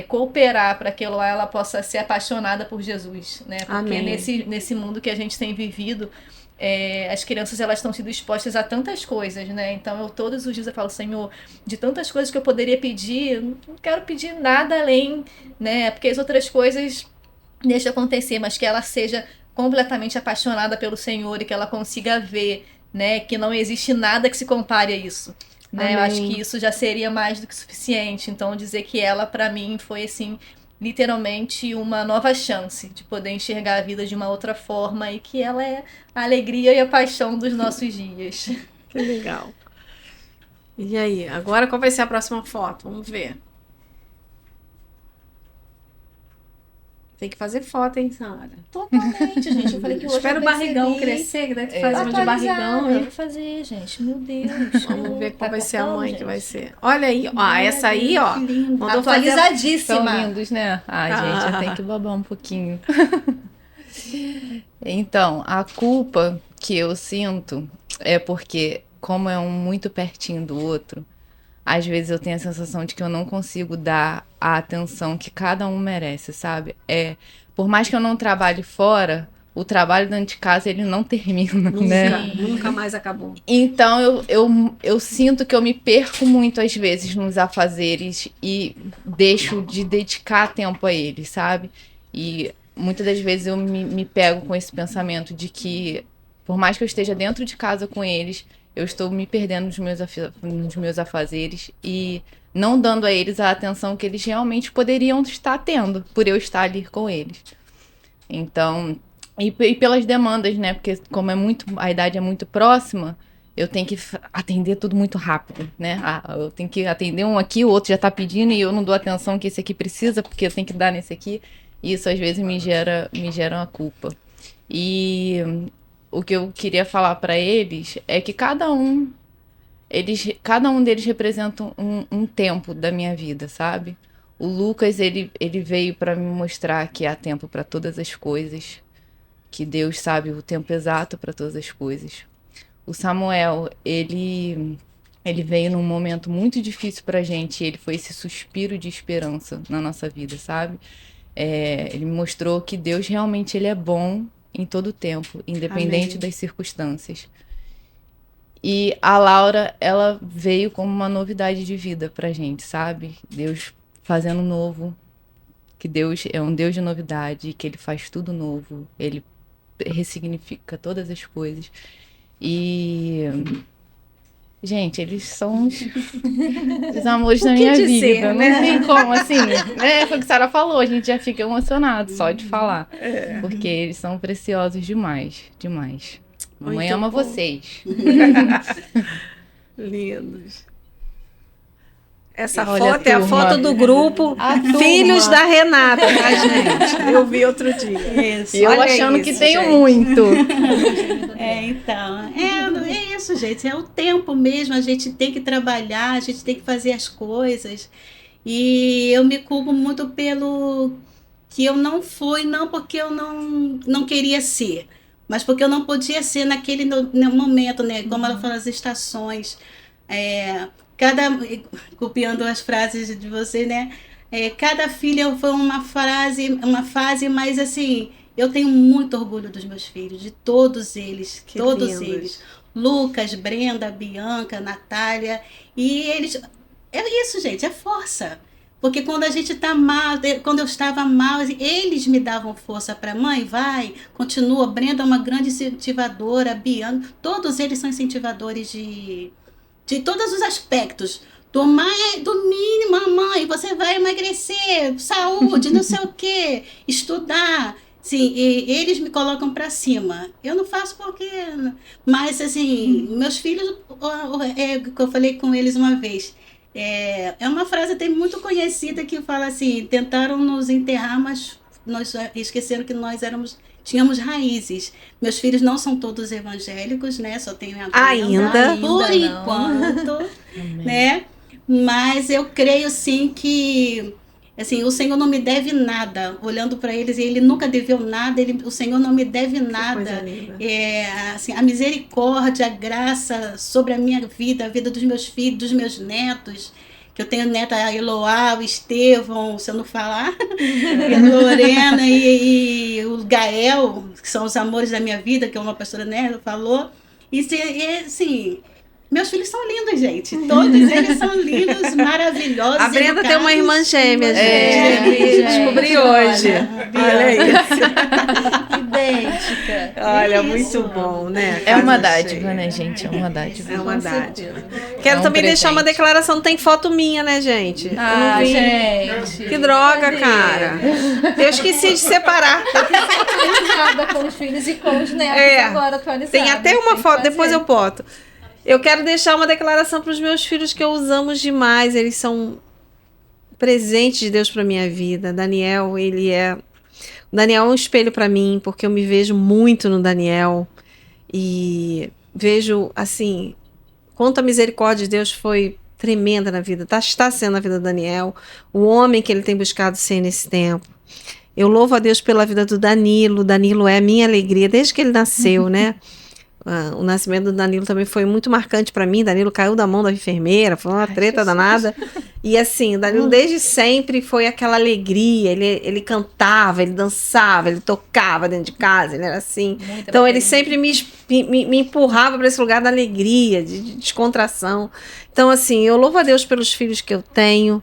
Cooperar para que ela possa ser apaixonada por Jesus, né? Porque Amém. nesse mundo que a gente tem vivido, as crianças elas estão sendo expostas a tantas coisas, né? Então todos os dias eu falo, Senhor, de tantas coisas que eu poderia pedir, eu não quero pedir nada além, né? Porque as outras coisas deixa acontecer, mas que ela seja completamente apaixonada pelo Senhor e que ela consiga ver, né? Que não existe nada que se compare a isso. Né? Eu acho que isso já seria mais do que suficiente. Então, dizer que ela, para mim, foi, assim, literalmente uma nova chance de poder enxergar a vida de uma outra forma, e que ela é a alegria e a paixão dos nossos dias. Que legal. E aí, agora qual vai ser a próxima foto? Vamos ver. Tem que fazer foto, hein, Sara? Totalmente, gente. Eu falei que hoje espera o barrigão crescer, que deve fazer uma de barrigão. Eu vou fazer, gente. Meu Deus. Vamos ver qual vai ser a mãe, gente. Que vai ser. Olha aí, ó. Essa aí, ó. Atualizadíssima. São lindos, né? Gente, eu tenho que babar um pouquinho. Então, a culpa que eu sinto é porque, como é um muito pertinho do outro, às vezes eu tenho a sensação de que eu não consigo dar a atenção que cada um merece, sabe? Por mais que eu não trabalhe fora, o trabalho dentro de casa, ele não termina, né? Nunca mais acabou. Então, eu sinto que eu me perco muito, às vezes, nos afazeres e deixo de dedicar tempo a eles, sabe? E muitas das vezes eu me pego com esse pensamento de que, por mais que eu esteja dentro de casa com eles, eu estou me perdendo nos meus afazeres e não dando a eles a atenção que eles realmente poderiam estar tendo, por eu estar ali com eles. Então... E pelas demandas, né? Porque como a idade é muito próxima, eu tenho que atender tudo muito rápido, né? Eu tenho que atender um aqui, o outro já tá pedindo e eu não dou atenção que esse aqui precisa, porque eu tenho que dar nesse aqui. E isso às vezes me gera uma culpa. E o que eu queria falar para eles é que cada um deles representa um tempo da minha vida, sabe? O Lucas, ele veio para me mostrar que há tempo para todas as coisas, que Deus sabe o tempo exato para todas as coisas. O Samuel, ele veio num momento muito difícil pra gente, ele foi esse suspiro de esperança na nossa vida, sabe? Ele me mostrou que Deus realmente ele é bom em todo o tempo, independente das circunstâncias. E a Laura, ela veio como uma novidade de vida pra gente, sabe? Deus fazendo novo, que Deus é um Deus de novidade, que ele faz tudo novo, ele ressignifica todas as coisas. E gente, eles são os amores da minha vida, né? Não tem como, assim, né? Foi o que a Sara falou, a gente já fica emocionado só de falar, porque eles são preciosos demais, demais. Mamãe ama vocês. Lindos. Essa foto é a foto do grupo Filhos da Renata, tá, gente? Eu vi outro dia. Isso. E eu achando isso, que tenho muito. Então, é isso, gente. É o tempo mesmo. A gente tem que trabalhar, a gente tem que fazer as coisas. E eu me culpo muito pelo que eu não fui, não porque eu não queria ser, mas porque eu não podia ser naquele momento, né? Como ela fala, as estações. Copiando as frases de você, né? Cada filha foi uma fase, mas assim, eu tenho muito orgulho dos meus filhos, de todos eles, eles. Lucas, Brenda, Bianca, Natália, e eles... É isso, gente, é força. Porque quando a gente tá mal, quando eu estava mal, eles me davam força para mãe, vai, continua. Brenda é uma grande incentivadora, Bianca, todos eles são incentivadores de todos os aspectos. Do mínimo, mamãe, você vai emagrecer, saúde, não sei o quê, estudar. Sim, e eles me colocam para cima. Eu não faço porque... Mas, assim, meus filhos, que eu falei com eles uma vez, é uma frase até muito conhecida que fala assim, tentaram nos enterrar, mas nós esqueceram que nós tínhamos raízes. Meus filhos não são todos evangélicos, né? Só tenho ainda por enquanto, né? Mas eu creio sim que assim, o Senhor não me deve nada. Olhando para eles, ele nunca deveu nada. O Senhor não me deve nada. Assim, a misericórdia, a graça sobre a minha vida, a vida dos meus filhos, dos meus netos. Que eu tenho neta a Eloá, o Estevão, se eu não falar, a Lorena e o Gael, que são os amores da minha vida, que uma pastora Nélia falou. E assim, meus filhos são lindos, gente. Todos eles são lindos, maravilhosos. A Brenda tem uma irmã gêmea, gente. Descobri hoje. Olha isso. Idêntica. Olha, muito bom, né? É uma dádiva, né, gente? É uma dádiva. É uma dádiva. Quero também deixar uma declaração. Não tem foto minha, né, gente? Gente. Que droga, cara. Eu esqueci de separar. Atualizada com os filhos e com os netos agora atualizados. Tem até uma foto, depois eu boto. Eu quero deixar uma declaração para os meus filhos que eu os amo demais. Eles são presentes de Deus para minha vida. Daniel, o Daniel é um espelho para mim, porque eu me vejo muito no Daniel e vejo assim quanto a misericórdia de Deus foi tremenda na vida. Está sendo na vida do Daniel, o homem que ele tem buscado ser nesse tempo. Eu louvo a Deus pela vida do Danilo. O Danilo é a minha alegria desde que ele nasceu, né? O nascimento do Danilo também foi muito marcante para mim. Danilo caiu da mão da enfermeira, foi uma treta danada. E assim, o Danilo desde sempre foi aquela alegria. Ele cantava, ele dançava, ele tocava dentro de casa, ele era assim. Então ele sempre me empurrava para esse lugar da alegria, de descontração. Então assim, eu louvo a Deus pelos filhos que eu tenho.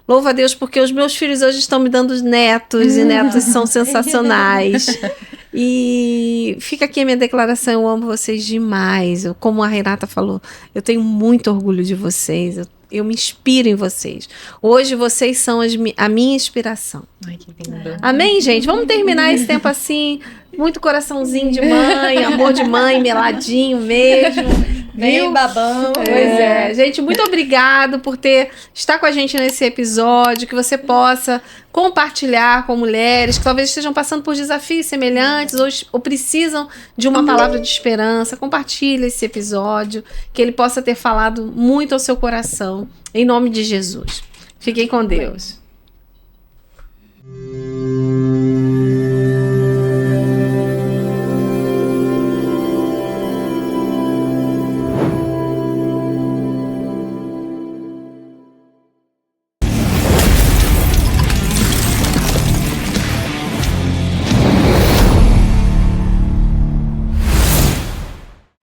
Louvo a Deus porque os meus filhos hoje estão me dando netos, e netos são sensacionais. E fica aqui a minha declaração, eu amo vocês demais. Como a Renata falou, eu tenho muito orgulho de vocês, eu me inspiro em vocês. Hoje vocês são a minha inspiração. Ai, que lindo. Amém, gente? Vamos terminar esse tempo assim, muito coraçãozinho de mãe, amor de mãe, meladinho mesmo. Bem babão. Pois é. Gente, muito obrigado por estar com a gente nesse episódio, que você possa compartilhar com mulheres que talvez estejam passando por desafios semelhantes ou precisam de uma palavra de esperança. Compartilhe esse episódio, que ele possa ter falado muito ao seu coração, em nome de Jesus. Fiquem com Deus.